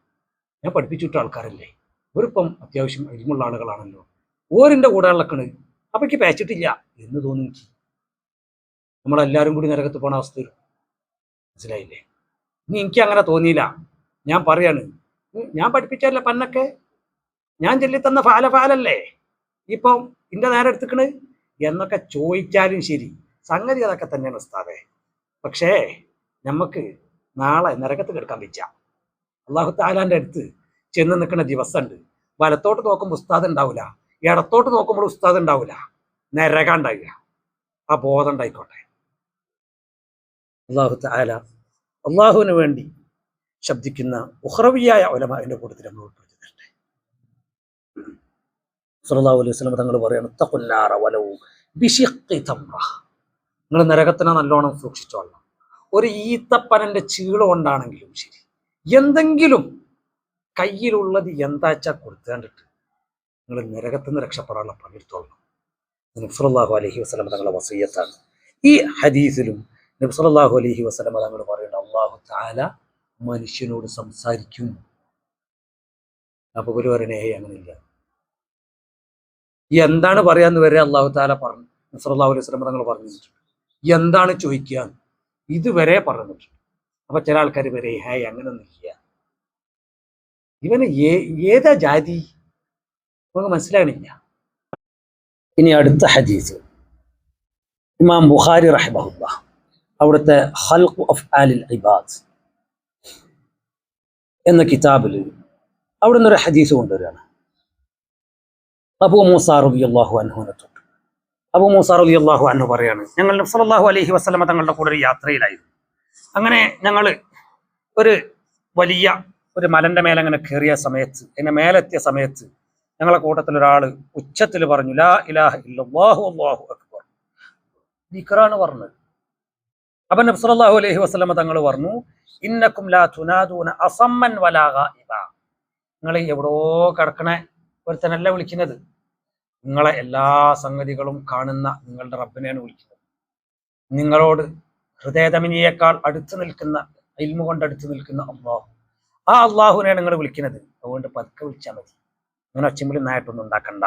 ഞാൻ പഠിപ്പിച്ചിട്ട ആൾക്കാരല്ലേ, ഇവരിപ്പം അത്യാവശ്യം ഇൽമുള്ള ആളുകളാണല്ലോ, ഓരിൻ്റെ കൂടെ ഉള്ളക്കണ് അപ്പം എനിക്ക് പേച്ചിട്ടില്ല എന്ന് തോന്നി എനിക്ക്. നമ്മളെല്ലാവരും കൂടി നരകത്ത് പോണ അവസ്ഥ വരും. മനസ്സിലായില്ലേ? ഇനി എനിക്ക് അങ്ങനെ തോന്നിയില്ല. ഞാൻ പറയാണ്, ഞാൻ പഠിപ്പിച്ചല്ലേ പന്നൊക്കെ, ഞാൻ ചൊല്ലിത്തന്ന ഫാലല്ലേ ഇപ്പം ഇന്റെ നേരെ എടുത്തിക്കണ് എന്നൊക്കെ ചോദിച്ചാലും ശരി, സംഗതി അതൊക്കെ തന്നെയാണ് ഉസ്താദേ. പക്ഷേ നമുക്ക് നാളെ നരകത്ത് കിടക്കാൻ വെച്ച അള്ളാഹു താലാന്റെ അടുത്ത് ചെന്ന് നിൽക്കുന്ന ദിവസമുണ്ട്. വലത്തോട്ട് നോക്കുമ്പോൾ ഉസ്താദ് ഉണ്ടാവില്ല, ഇടത്തോട്ട് നോക്കുമ്പോൾ ഉസ്താദ് ഉണ്ടാവില്ല, നരക ഉണ്ടാവില്ല. ആ ബോധം ഉണ്ടായിക്കോട്ടെ. അള്ളാഹു താല അള്ളാഹുവിന് വേണ്ടി ശബ്ദിക്കുന്ന ഉഖ്റവിയായ ഉലമാഇന്റെ കൂട്ടത്തിൽ നമ്മൾ ഉൾപ്പെടുത്തി തരട്ടെ. സല്ലല്ലാഹു അലൈഹി വസല്ലം തങ്ങൾ പറയാണ്, തഖുന്നാറ വലൗ ബിശിഖ്ഖി തംറ. നിങ്ങൾ നരകത്തിനെ നല്ലോണം സൂക്ഷിച്ചോളണം. ഒരു ഈത്തപ്പനന്റെ ചീള കൊണ്ടാണെങ്കിലും ശരി, എന്തെങ്കിലും കയ്യിലുള്ളത് എന്താച്ചാ കൊടുത്താണ്ടിട്ട് നിങ്ങൾ നരകത്തിൽ നിന്ന് രക്ഷപ്പെടാനുള്ള പണിയെടുത്തോളണം. നബി സല്ലല്ലാഹു അലൈഹി വസല്ലം തങ്ങളുടെ വസിയ്യത്താണ്. ഈ ഹദീസിലും നബി സല്ലല്ലാഹു അലൈഹി വസല്ലം തങ്ങൾ പറയുന്നത് അല്ലാഹു തആല മനുഷ്യനോട് സംസാരിക്കും. അപ്പൊ ഒരു പറയണേ അങ്ങനെയില്ല, ഈ എന്താണ് പറയാന്ന് വരെ അല്ലാഹു തആല പറഞ്ഞു, നബി സല്ലല്ലാഹു അലൈഹി വസല്ലം തങ്ങൾ പറഞ്ഞിട്ടുണ്ട്. എന്താണ് ചോദിക്കുക ഇതുവരെ പറഞ്ഞിട്ടുണ്ട്. അപ്പൊ ചില ആൾക്കാർ വരെ ഹായ് അങ്ങനൊന്നും ഇല്ല, ഇവന് ഏതാ ജാതി നമുക്ക് മനസ്സിലാകണില്ല. ഇനി അടുത്ത ഹദീസ് ഇമാം ബുഖാരി റഹിമഹുല്ലാഹ് അവിടുത്തെ ഖൽഖു അഫ്ആലിൽ ഇബാദ് എന്ന കിതാബിൽ അവിടെ നിന്നൊരു ഹദീസ് കൊണ്ടുവരികയാണ്. അബൂ മൂസ റളിയല്ലാഹു അൻഹുവിനെ തൊട്ട് അബൂ മൂസ റളിയല്ലാഹു അൻഹു പറയാണ്, ഞങ്ങൾ നബി സല്ലല്ലാഹു അലൈഹി വസല്ലമ തങ്ങളുടെ കൂടെ ഒരു യാത്രയിലായിരുന്നു. അങ്ങനെ ഞങ്ങൾ ഒരു വലിയ ഒരു മലന്റെ മേലെ അങ്ങനെ കയറിയ സമയത്ത്, എന്നെ മേലെത്തിയ സമയത്ത് ഞങ്ങളെ കൂട്ടത്തിൽ ഒരാൾ ഉച്ചത്തിൽ പറഞ്ഞു, ലാ ഇലാഹ ഇല്ലല്ലാഹു അല്ലാഹു അക്ബർ. ദിക്റാണ് പറഞ്ഞത്. അപ്പൊ നബി സല്ലല്ലാഹു അലൈഹി വസല്ലമ തങ്ങൾ പറഞ്ഞു, ഇന്നക്കും ലാ തുനാദൂന അസമ്മൻ വലാ ഗായിബ. നിങ്ങൾ എവിടോ കിടക്കണ ഒരുത്തനല്ല വിളിക്കുന്നത്, നിങ്ങളെ എല്ലാ സംഗതികളും കാണുന്ന നിങ്ങളുടെ റബ്ബിനെയാണ് വിളിക്കുന്നത്. നിങ്ങളോട് ഹൃദയധമനിയേക്കാൾ അടുത്ത് നിൽക്കുന്ന, ഇൽമു കൊണ്ട് അടുത്ത് നിൽക്കുന്ന അള്ളാഹു, ആ അള്ളാഹുവിനെയാണ് നിങ്ങൾ വിളിക്കുന്നത്. അതുകൊണ്ട് പതുക്കെ വിളിച്ചാൽ മതി, അങ്ങനെ ഒച്ചമ്പിളി നായിട്ടൊന്നും ഉണ്ടാക്കണ്ട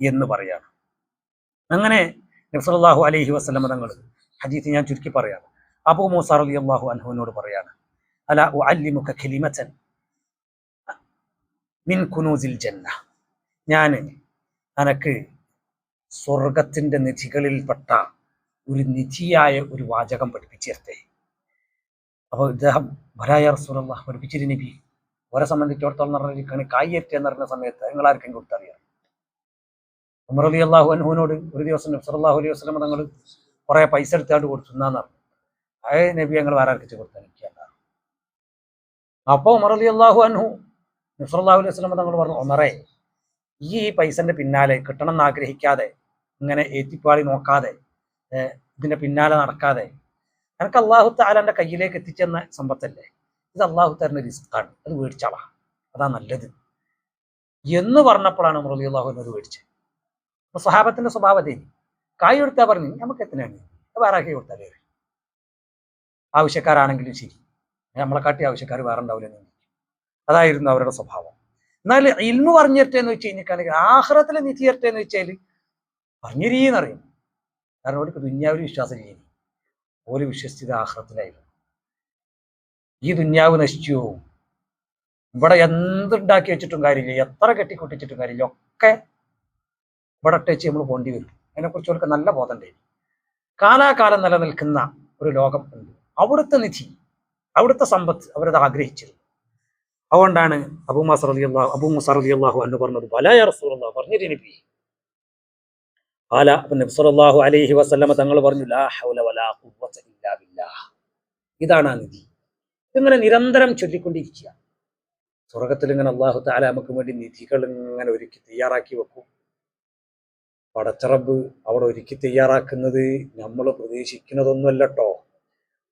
എന്ന് പറയാണ്. അങ്ങനെ നബി സല്ലല്ലാഹു അലൈഹി വസല്ലമ തങ്ങൾ ഹദീസ് ഞാൻ ചുരുക്കി പറയാണ്, അബൂ മൂസ റളിയല്ലാഹു അൻഹുവിനോട് പറയാണ്, അലാ ഉഅല്ലിമുക കലിമതൻ മിൻ കുനൂസിൽ ജന്ന. ഞാൻ അനക്ക് സ്വർഗത്തിന്റെ നിധികളിൽപ്പെട്ട ഒരു നിധിയായ ഒരു വാചകം പഠിപ്പിച്ചു തരട്ടെ. അപ്പോൾ ഇദ്ദേഹം വരായ റസൂലല്ലാഹ് പഠിപ്പിച്ചിരി നബി. ഓരെ സംബന്ധിച്ചിടത്തോളം പറഞ്ഞിരിക്കുകയാണ്, കായ്യേറ്റ എന്ന് പറഞ്ഞ സമയത്ത് നിങ്ങൾ ആർക്കും കൊടുത്തറിയാം. ഉമർ റളിയല്ലാഹു അൻഹുവിനോട് ഒരു ദിവസം നബി സല്ലല്ലാഹു അലൈഹി വസല്ലം തങ്ങൾ കുറെ പൈസ എടുത്താണ്ട് കൊടുത്തുന്നാന്ന് പറഞ്ഞു. അത് നബി ഞങ്ങൾ വേറെ ആർക്കിച്ച് കൊടുത്താൽ എനിക്കല്ല. അപ്പോൾ ഉമർ റളിയല്ലാഹു അൻഹു നബി സല്ലല്ലാഹു അലൈഹി വസല്ലം തങ്ങൾ പറഞ്ഞു, ഉമറേ, ഈ പൈസന്റെ പിന്നാലെ കിട്ടണം എന്ന് ആഗ്രഹിക്കാതെ, ഇങ്ങനെ ഏറ്റിപ്പാളി നോക്കാതെ, ഇതിന്റെ പിന്നാലെ നടക്കാതെ, എനിക്ക് അള്ളാഹു തആലന്റെ കയ്യിലേക്ക് എത്തിച്ചെന്ന സമ്പത്തല്ലേ, ഇത് അള്ളാഹു തരുന്ന റിസ്ക്കാണ്, അത് മേടിച്ചാളാ, അതാ നല്ലത് എന്ന് പറഞ്ഞപ്പോഴാണ് ഉമർ റളിയല്ലാഹു അൻഹു അത് മേടിച്ചത്. അപ്പൊ സ്വഹാബത്തിന്റെ സ്വഭാവത്തെ കായ് കൊടുത്താൽ പറഞ്ഞു, നമുക്ക് എത്രയാണ് വേറെ ആക്കി കൊടുത്താലേ, ആവശ്യക്കാരാണെങ്കിലും ശരി, നമ്മളെ കാട്ടി ആവശ്യക്കാർ വേറെ ഉണ്ടാവില്ല. അതായിരുന്നു അവരുടെ സ്വഭാവം. എന്നാൽ ഇൽമു പറഞ്ഞിരട്ടെ എന്ന് വെച്ച് കഴിഞ്ഞിട്ടാണെങ്കിൽ ആഖിറത്തിലെ നിധി തരട്ടെ എന്ന് വെച്ചാൽ പറഞ്ഞിരീന്നറിയും. കാരണം അവർക്ക് ദുന്യാവിൽ വിശ്വാസം ചെയ്യും, ഓര് വിശ്വസിച്ചത് ആഖിറത്തിലായിരുന്നു. ഈ ദുന്യാവ് നശിച്ചു പോവും. ഇവിടെ എന്തുണ്ടാക്കി വെച്ചിട്ടും കാര്യമില്ല, എത്ര കെട്ടിക്കൊട്ടിച്ചിട്ടും കാര്യമില്ല, ഒക്കെ ഇവിടെ ഇട്ടേച്ച് നമ്മൾ പോണ്ടി വരും. അതിനെക്കുറിച്ച് അവർക്ക് നല്ല ബോധം ഉണ്ടായിരുന്നു. കാലാകാലം നിലനിൽക്കുന്ന ഒരു ലോകം ഉണ്ട്, അവിടുത്തെ നിധി, അവിടുത്തെ സമ്പത്ത് അവരത് ആഗ്രഹിച്ചിരുന്നു. അതുകൊണ്ടാണ് അബൂ മൂസ റളിയല്ലാഹു അൻഹു പറഞ്ഞത്, വലാ യാ റസൂലല്ലാഹ്, പറഞ്ഞിരി നബി, ഖാല നബി സല്ലല്ലാഹു അലൈഹി വസല്ലമ തങ്ങൾ പറഞ്ഞു ലാ ഹൗല വലാ ഖുവ്വത ഇല്ലാ ബില്ലാഹ്. ഇതാണ് ആ നിധി. ഇതിങ്ങനെ നിരന്തരം ചൊല്ലിക്കൊണ്ടിരിക്കുക. സ്വർഗത്തിൽ ഇങ്ങനെ അല്ലാഹു തആല നമുക്ക് വേണ്ടി നിധികൾ ഇങ്ങനെ ഒരുക്കി തയ്യാറാക്കി വെക്കും. പടച്ചറബ് അവിടെ ഒരുക്കി തയ്യാറാക്കുന്നത് നമ്മൾ പ്രതീക്ഷിക്കുന്നതൊന്നുമല്ല കേട്ടോ.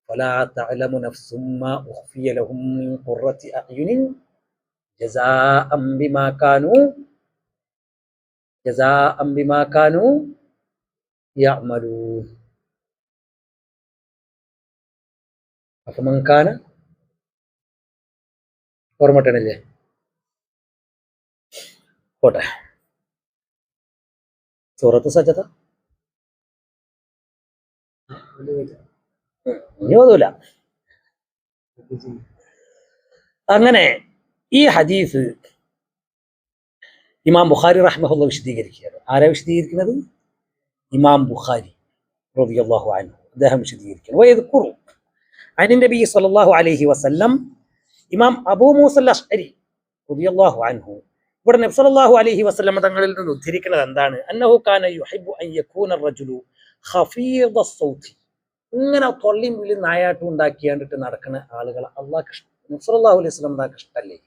ഫലാ തഅലമു നഫ്സും മാ ഉഖ്ഫിയ ലഹും മിൻ ഖുർറത്തി അഅ്യുനിൻ ജസാഅൻ ബിമാ കാനൂ യഅമലൂൻ. അഫമൻ കാന ഓർമ്മട്ടണില്ലേ? പോട്ടെ. സൂറത്ത് സജദ ഇനി ഓതൂല. അങ്ങനെ ഈ ഹദീസ് ഇമാം ബുഖാരി റഹ്മഹുല്ലാഹ് വിശദീകരിക്കുകയാണ്. ആരാ വിശദീകരിക്കുന്നത്? ഇമാം ബുഖാരി റളിയല്ലാഹു അൻഹു അദ്ദേഹം വിശദീകരിക്കുകയാണ്. വയദ്കുറു അൻ നബി സല്ലല്ലാഹു അലൈഹി വസല്ലം, ഇമാം അബൂ മൂസൽ അശ്അരി റളിയല്ലാഹു അൻഹു ഇവിടെ നബി സല്ലല്ലാഹു അലൈഹി വസല്ലം തങ്ങളിൽ നിന്ന് ഉദ്ധരിക്കുന്നത് എന്താണ്? അന്നഹു കാന യുഹിബ്ബു അൻ യകൂന റജുലു ഖഫീദ സൗതി. ഇങ്ങനെ തൊള്ളിയും വിളി നായാട്ടും ഉണ്ടാക്കിയാണ്ടിട്ട് നടക്കുന്ന ആളുകളെ അള്ളാഹ്ക്ക് നബി സല്ലല്ലാഹു അലൈഹി വസല്ലം തങ്ങൾക്ക് ഇഷ്ടമല്ലേ?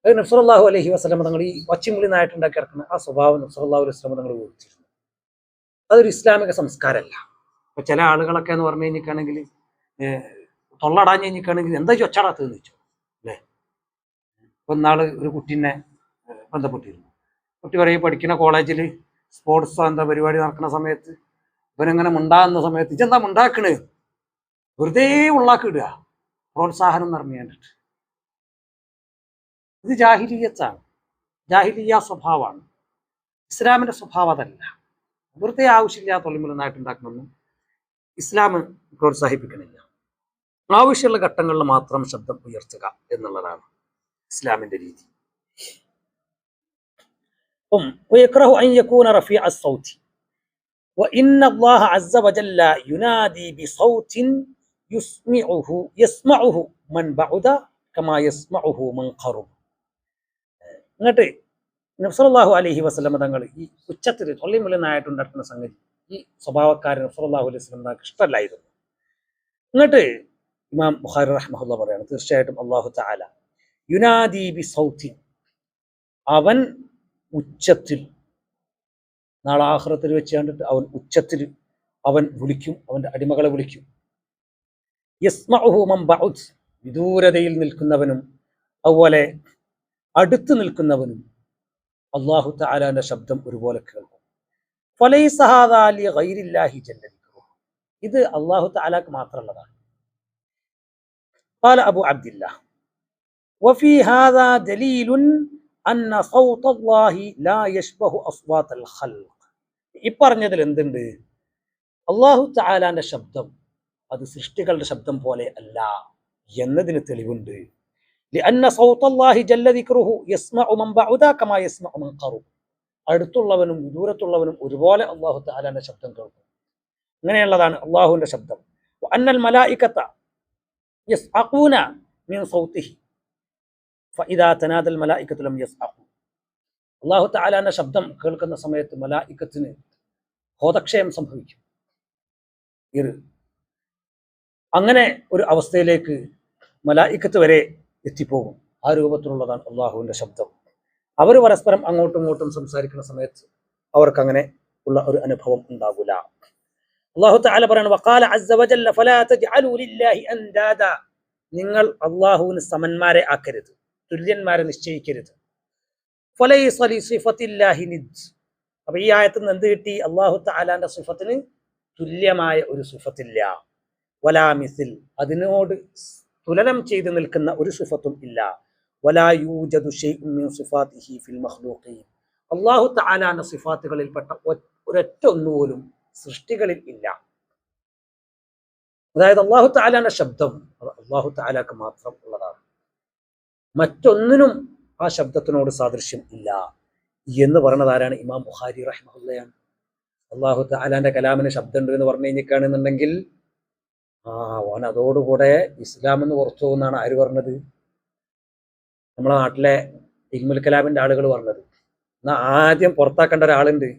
അത് നബി സല്ലല്ലാഹു അലൈഹി വസല്ലം തങ്ങൾ ഈ ഒച്ചയും വിളി നായാട്ടുണ്ടാക്കി നടക്കുന്ന ആ സ്വഭാവം നബി സല്ലല്ലാഹു അലൈഹി വസല്ലം തങ്ങൾ ഉപയോഗിച്ചിരുന്നു. അതൊരു ഇസ്ലാമിക സംസ്കാരമല്ല. ഇപ്പൊ ചില ആളുകളൊക്കെ എന്ന് പറഞ്ഞു കഴിഞ്ഞിട്ടാണെങ്കിൽ തൊള്ളടാഞ്ഞ് കഴിഞ്ഞിട്ടാണെങ്കിൽ എന്താ ഒച്ചടാത്തതെന്ന് വെച്ചോ അല്ലേ. ഇപ്പൊ നാള് ഒരു കുട്ടീനെ ബന്ധപ്പെട്ടിരുന്നു. കുട്ടി പറയും പഠിക്കുന്ന കോളേജിൽ സ്പോർട്സ് എന്താ പരിപാടി നടക്കുന്ന സമയത്ത് ഇവനെങ്ങനെ മുണ്ടാകുന്ന സമയത്ത് ഇതെന്താ മുണ്ടാക്കണ്, വെറുതെ ഉള്ളാക്കിടുക, പ്രോത്സാഹനം നിറഞ്ഞു കണ്ടിട്ട്. ഇത് ജാഹിലിയ്യത്താണ്, ജാഹിലിയ്യ സ്വഭാവമാണ്. ഇസ്ലാമിന്റെ സ്വഭാവം അതല്ല. വെറുതെ ആവശ്യമില്ലാത്ത തൊള്ളിമുലനായിട്ടുണ്ടാക്കണമെന്നും ഇസ്ലാം പ്രോത്സാഹിപ്പിക്കണില്ല. ആവശ്യമുള്ള ഘട്ടങ്ങളിൽ മാത്രം ശബ്ദം ഉയർത്തുക എന്നുള്ളതാണ് ഇസ്ലാമിന്റെ രീതി. ويكره أن يكون رفيع الصوت وإن الله عز وجل ينادي بصوت يسمعه من بعد كما يسمعه من قرب. എന്നിട്ട് നബി സല്ലല്ലാഹു അലൈഹി വസല്ലം തങ്ങൾ ഈ ഉച്ചത്തിൽ തൊള്ളിമുലനായിട്ടുണ്ടാക്കുന്ന സംഗതി ഈ സ്വഭാവക്കാരൻ നബി സല്ലല്ലാഹു അലൈഹി വസല്ലം തങ്ങൾക്ക് ഇഷ്ടമല്ലായിരുന്നു. എന്നിട്ട് ഇമാം ബുഖാരി റഹ്മഹുല്ലാഹ് പറയാണ്, തീർച്ചയായിട്ടും അല്ലാഹു തആല യുനാദി ബി സൗത്തിൻ, അവൻ ഉച്ചത്തിൽ, നാളെ ആഖിറത്തിൽ വെച്ച് കണ്ടിട്ട് അവൻ ഉച്ചത്തിൽ അവൻ വിളിക്കും, അവന്റെ അടിമകളെ വിളിക്കും. യസ്മഉഹു മൻ ബഅദ്, വിദൂരതയിൽ നിൽക്കുന്നവനും അതുപോലെ അടുത്ത് നിൽക്കുന്നവനും അല്ലാഹു തആലാന്റെ ശബ്ദം ഒരുപോലെ കേൾക്കും. ഫലൈസ ഹാദാ ലിഗൈരില്ലാഹി ജല്ല ദിക്റുഹു, ഇത് അല്ലാഹു തആലാക്ക് മാത്രമുള്ളതാണ്. ഖാല അബൂ അബ്ദില്ലാഹ് വഫീ ഹാദാ ദലീലുൻ അന്ന സൗതല്ലാഹി ലാ യശ്ബഹു അസ്വാതൽ ഖൽഖ്. ഈ പറഞ്ഞതിൽ എന്തുണ്ട്? അല്ലാഹു തആലാന്റെ ശബ്ദം അത് സൃഷ്ടികളുടെ ശബ്ദം പോലെ അല്ല എന്നതിന് തെളിവുണ്ട്. ലിഅന്ന സൗതല്ലാഹി ജല്ല ദിക്റുഹു യസ്മഉ മൻ ബഅദ കമാ യസ്മഉ മൻ ഖറബ, അടുത്തുള്ളവനും ദൂരത്തുള്ളവനും ഒരുപോലെ അല്ലാഹു തആലാന്റെ ശബ്ദം കേൾക്കും. അങ്ങനെയുള്ളതാണ് അല്ലാഹുവിന്റെ ശബ്ദം. വഅന്നൽ മലായികത യസ്അഖൂന മിൻ സൗതിഹി ഫഇദാ തനാദൽ മലായികതു ലം യസ്അഖു. അല്ലാഹു തആലാന്റെ ശബ്ദം കേൾക്കുന്ന സമയത്ത് മലായികത്തിന് ബോധക്ഷയം സംഭവിക്കും. അങ്ങനെ ഒരു അവസ്ഥയിലേക്ക് മലായികത്ത് വരെ എത്തിപ്പോകും. ആ രൂപത്തിലുള്ളതാണ് അള്ളാഹുവിന്റെ ശബ്ദം. അവർ പരസ്പരം അങ്ങോട്ടും ഇങ്ങോട്ടും സംസാരിക്കുന്ന സമയത്ത് അവർക്ക് അങ്ങനെ ഉള്ള ഒരു അനുഭവം ഉണ്ടാകില്ല. അല്ലാഹു തആല പറയുന്നു, വഖാല അസ്സ വജല്ല ഫലാ തജ്അലൂ ലില്ലാഹി അൻദാദ, നിങ്ങൾ അള്ളാഹുവിന് സമന്മാരെ ആക്കരുത്, തുല്യന്മാരെ നിശ്ചയിക്കരുത്. ഫലൈസ ലിസിഫത്തില്ലാഹി നിദ്, അപ്പൊ ഈ ആയത്തിൽ നിന്ന് എന്ത് കിട്ടി? അല്ലാഹു തആലാന്റെ സിഫത്തിന് തുല്യമായ ഒരു സിഫത്തില്ല. വലാ മിസിൽ, അതിനോട് തുലനം ചെയ്ത് നിൽക്കുന്ന ഒരു സിഫത്തും ഇല്ല. വലാ യൂജദു ശൈഉൻ മിൻ സിഫാതിഹി ഫിൽ മഖ്ലൂഖീൻ, അല്ലാഹു തആലാന്റെ സിഫാത്തുകളിൽപ്പെട്ട ഒരൊറ്റ ഒന്നുപോലും സൃഷ്ടികളിൽ ഇല്ല. അതായത് അല്ലാഹു തആലാന്റെ ശബ്ദം അല്ലാഹു തആലാക്ക് മാത്രം ഉള്ളതാണ്, മറ്റൊന്നിനും ആ ശബ്ദത്തിനോട് സാദൃശ്യം ഇല്ല എന്ന് പറയുന്നത് ആരാണ്? ഇമാം ബുഖാരി റഹ്മഹുള്ളയാണ്. അല്ലാഹു തആലാന്റെ കലാമിന് ശബ്ദമുണ്ട് എന്ന് പറഞ്ഞു കഴിഞ്ഞിട്ടാണെന്നുണ്ടെങ്കിൽ ഓൻ അതോടുകൂടെ ഇസ്ലാം എന്ന് പുറത്തു പോകുന്നതാണ് ആര് പറഞ്ഞത്? നമ്മളെ നാട്ടിലെ ഇൽമുൽ കലാമിന്റെ ആളുകൾ പറഞ്ഞത്. എന്നാ ആദ്യം പുറത്താക്കേണ്ട ഒരാളുണ്ട്,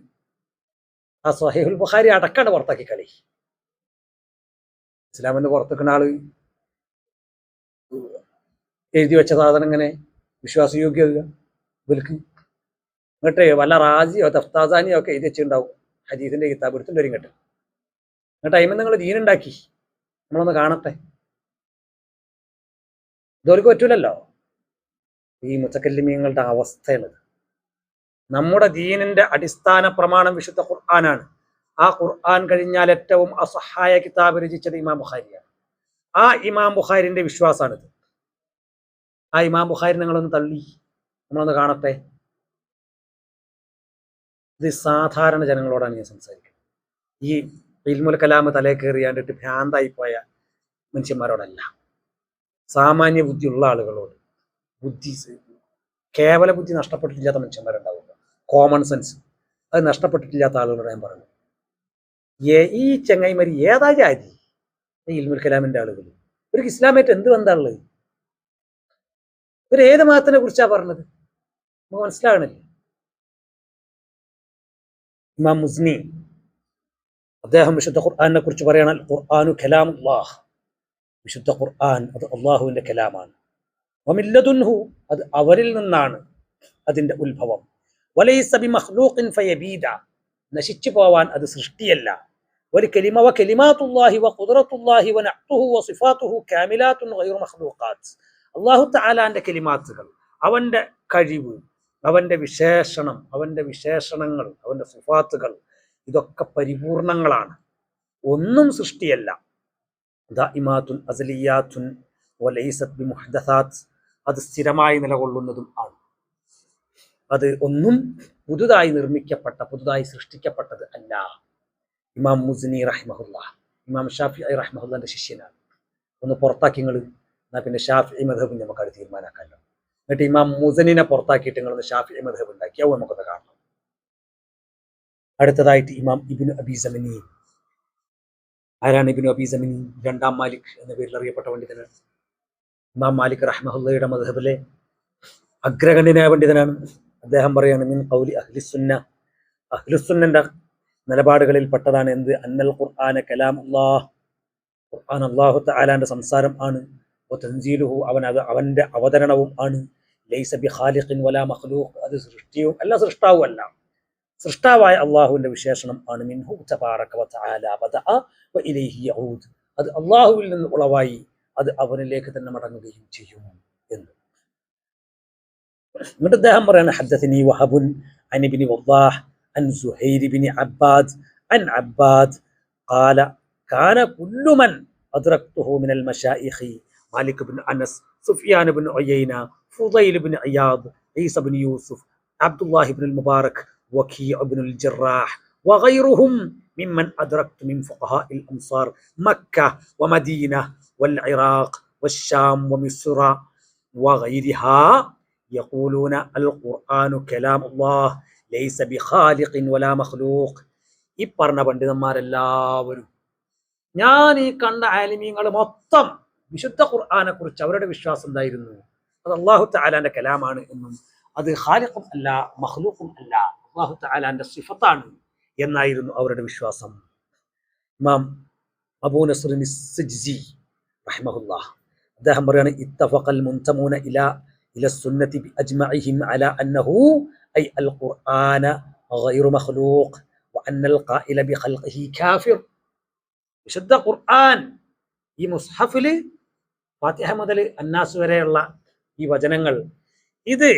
ആ സ്വഹീഹുൽ ബുഖാരി അടക്കാണ്ട് പുറത്താക്കി കളി. ഇസ്ലാമിന് പുറത്തേക്കുന്ന ആള് എഴുതി വെച്ച സാധനം ഇങ്ങനെ വിശ്വാസയോഗ്യത ഇവർക്ക്. എന്നിട്ട് വല്ല റാജിയോ തഫ്താസാനിയോ ഒക്കെ എഴുതി വെച്ചിട്ടുണ്ടാവും, ഹദീസിന്റെ കിതാബ് എടുത്തിട്ട് വരും കേട്ടോ. എന്നിട്ട് ടൈമിൽ നിങ്ങൾ ദീനുണ്ടാക്കി, നമ്മളൊന്ന് കാണട്ടെ. ഇതോർക്ക് പറ്റൂലല്ലോ. ഈ മുത്തക്കല്ലിമീങ്ങളുടെ അവസ്ഥയുള്ളത്. നമ്മുടെ ദീനിന്റെ അടിസ്ഥാന പ്രമാണം വിശുദ്ധ ഖുർആനാണ്. ആ ഖുർആൻ കഴിഞ്ഞാൽ ഏറ്റവും അസഹായ കിതാബ് രചിച്ചത് ഇമാം ബുഖാരിയാണ്. ആ ഇമാം ബുഖാരിന്റെ വിശ്വാസമാണിത്. ആ ഇമാം ബുഖാരി നിങ്ങളൊന്ന് തള്ളി, നമ്മളൊന്ന് കാണട്ടെ. ഇത് സാധാരണ ജനങ്ങളോടാണ് ഞാൻ സംസാരിക്കുന്നത്. ഈ ഇൽമുൽ കലാമ് തലേ കയറി കണ്ടിട്ട് ഭ്രാന്തായി പോയ മനുഷ്യന്മാരോടല്ല, സാമാന്യ ബുദ്ധിയുള്ള ആളുകളോട്. ബുദ്ധി, കേവല ബുദ്ധി നഷ്ടപ്പെട്ടിട്ടില്ലാത്ത മനുഷ്യന്മാരുണ്ടാവില്ല, കോമൺ സെൻസ് അത് നഷ്ടപ്പെട്ടിട്ടില്ലാത്ത ആളുകളോട് ഞാൻ പറഞ്ഞു. ഈ ചെങ്ങൈമാരി ഏതാ ജാതി? ഈ ഇൽമുൽ കലാമിന്റെ ആളുകൾ ഒരു ഇസ്ലാമായിട്ട് എന്ത് ബന്ധമുള്ളത്? ഇവർ ഏത് മതത്തിനെ കുറിച്ചാ പറഞ്ഞത്? നമുക്ക് മനസ്സിലാകണില്ല. ഇമാം മുസ്നി അദ്ദേഹം വിശുദ്ധ ഖുർആനെ കുറിച്ച് പറയണ, ഖുർആനു കലാമുല്ലാഹ്, വിശുദ്ധ ഖുർആൻ അത് അള്ളാഹുവിന്റെ കലാമാണ്. വമില്ലദുൻഹു, അത് അവരിൽ നിന്നാണ് അതിന്റെ ഉത്ഭവം. വലൈസ ബിമഖ്ലൂഖിൻ ഫയബീദ, നശിച്ചു പോവാൻ അത് സൃഷ്ടിയല്ല. ഒരു കലിമ വ കലിമാത്തുല്ലാഹി വ ഖുദ്റത്തുല്ലാഹി വ നഅ്തുഹു വ സിഫാത്തുഹു കാമിലാത്തുൻ ഗൈറു മഖ്ലൂഖാത്ത്. അല്ലാഹു തആലാന്റെ കലിമാത്തുകൾ, അവന്റെ കഴിവ്, അവന്റെ വിശേഷണം, അവന്റെ വിശേഷണങ്ങൾ, അവന്റെ സിഫാത്തുകൾ, ഇതൊക്കെ പരിപൂർണങ്ങളാണ്, ഒന്നും സൃഷ്ടിയല്ല. ദാഇമാത്തുൻ അസലിയാത്തുൻ വലൈസത് ബിമുഹ്ദസാത്ത്, അത് സ്ഥിരമായി നിലകൊള്ളുന്നതും ആണ്. അത് ഒന്നും പുതുതായി നിർമ്മിക്കപ്പെട്ട, പുതുതായി സൃഷ്ടിക്കപ്പെട്ടത് അല്ല. ഇമാം മുസ്നി റഹ്മഹുല്ലാ, ഇമാം ഷാഫിഈ റഹ്മഹുല്ലാന്റെ ശിഷ്യനാണ്. ഒന്ന് പുറത്താക്കി നിങ്ങൾ, എന്നാൽ പിന്നെ ഷാഫിഈ മദ്ഹബ് നമുക്കത് തീരുമാനാക്കാമല്ലോ. എന്നിട്ട് ഇമാം മുസ്നിനെ പുറത്താക്കിയിട്ട് നിങ്ങളൊന്ന് ഷാഫിഈ മദ്ഹബ് ഉണ്ടാക്കി, അത് നമുക്കൊന്ന് കാണണം. അടുത്തതായിട്ട് ഇമാം ഇബ്നു അബീ സമിനി. ആരാണ് ഇബ്നു അബീ സമിനി? രണ്ടാം മാലിക് എന്ന പേരിൽ അറിയപ്പെട്ട പണ്ഡിതനാണ്. ഇമാം മാലിക് റഹ്മഹുല്ലയുടെ മദ്ഹബിലെ അഗ്രഗണ്യനായ പണ്ഡിതനാണ്. അദ്ദേഹം പറയാണ്, മിൻ ഖൗലി അഹ്ലിസുന്ന, അഹ്ലുസുന്നന്റെ നിലപാടുകളിൽ പെട്ടതാണ് എന്ത്? അന്നൽ ഖുർആന കലാമുല്ലാഹ്, ഖുർആൻ അല്ലാഹു തആലാന്റെ സംസാരം ആണ്. വതൻസീലുഹു, അവന്റെ അവതരണവും ആണ്. ലൈസ ബിഖാലിഖിൻ വലാ മഖ്ലൂഖ്, അത് സൃഷ്ടിയും അല്ല സൃഷ്ടാവും അല്ല, സൃഷ്ടാവായ അള്ളാഹുവിന്റെ വിശേഷണം ആണ്. മിൻഹു തബാറക വ തആല ബദഅ വ ഇലൈഹി യഊദ്, അത് അള്ളാഹുവിൽ നിന്ന് ഉളവായി, അത് അവനിലേക്ക് തന്നെ മടങ്ങുകയും ചെയ്യും എന്ന്. എന്നിട്ട് അദ്ദേഹം പറയാണ്, ഹദ്ദസനി വഹബുൻ അൻ ഇബ്നി വദ്ദാഹ് അൻ സുഹൈർ ഇബ്നി അബ്ബാദ് അൻ അബ്ബാദ് ഖാല കാന കുല്ലു മൻ അദ്റക്തുഹു മിനൽ മശായിഖി മാലിക് ഇബ്നു അനസ്, സുഫിയാൻ ഇബ്നു ഉയൈന, ഫുദൈൽ ഇബ്നു ഇയാദ്, ഈസ ഇബ്നു യൂസുഫ്, അബ്ദുല്ലാഹി ഇബ്നുൽ മുബാറക്, വഖീ ഇബ്നുൽ ജറാഹ് വഗൈറുഹും മിമ്മൻ അദ്റക്തു മിൻ ഫുഖഹാഇൽ അംസാർ മക്ക വമദീന والعراق والشام ومصر وغيرها يقولون القرآن كلام الله ليس بخالق ولا مخلوق. ഈ പറഞ്ഞ പണ്ഡിതന്മാരെല്ലാവരും, ഞാൻ ഈ കണ്ട ആലിമീങ്ങൾ മൊത്തം വിശുദ്ധ ഖുർആനെ കുറിച്ച് അവരുടെ വിശ്വാസം എന്തായിരുന്നു? അത് അല്ലാഹു തആലാന്റെ കലാമാണ് എന്നും, അത് ഖാലിഖും അല്ല മഖ്ലൂഖും അല്ല, അല്ലാഹു തആലാന്റെ സിഫത്താണ് എന്നായിരുന്നു അവരുടെ വിശ്വാസം. ഇമാം അബൂ നസ്റിൻ അസ്-സിജ്സി റഹ്മഹുല്ലാഹ് അദ്ദേഹം പറയാണ്, ഇത്തഫഖൽ മുൻതമൂന ഇല സുന്നതി ബിഅജ്മഇഹിം അലാ അന്നഹു ഐ അൽ ഖുർആന ഗൈറു മഖ്ലൂഖ് വഅന്നൽ ഖായില ബിഖൽഖിഹി കാഫിർ. വിശുദ്ധ ഖുർആൻ, ഈ മുസ്ഹഫില് ഫാത്തിഹ മുതൽ അന്നാസ് വരെയുള്ള ഈ വചനങ്ങൾ, ഇത്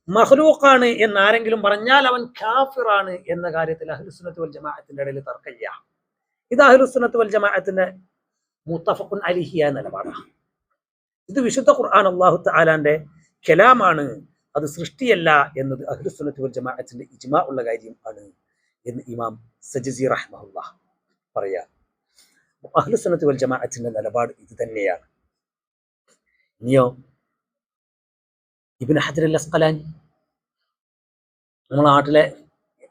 മഖ്ലൂഖാണ് എന്നാരെങ്കിലും പറഞ്ഞാൽ അവൻ കാഫിറാണ് എന്ന കാര്യത്തിൽ അഹ്ലുസുന്നത്ത് വൽ ജമാഅത്തിന്റെ ഇടയിൽ തർക്കമില്ല. ഇത് അഹ്ലുസുന്നത്ത് വൽ ജമാഅത്തിന്റെ മുത്തഫഖുൻ അലൈഹി നിലപാടാണ്. ഇത് വിശുദ്ധ ഖുർആൻ അല്ലാഹു തആലാന്റെ കലാമാണ്, അത് സൃഷ്ടിയല്ല എന്നത് അഹ്ലുസുന്നത്ത് വൽ ജമാഅത്തിന്റെ ഇജ്മാ ഉള്ള കാര്യം ആണ് എന്ന് ഇമാം സജ്സി റഹ്മഹുല്ലാഹ് പറയാ. അഹ്ലുസുന്നത്ത് വൽ ജമാഅത്തിന്റെ നിലപാട് ഇത് തന്നെയാണ്. ഇനിയോ ഇബ്നു ഹജർ അൽ അസ്ഖലാനി, നമ്മുടെ നാട്ടിലെ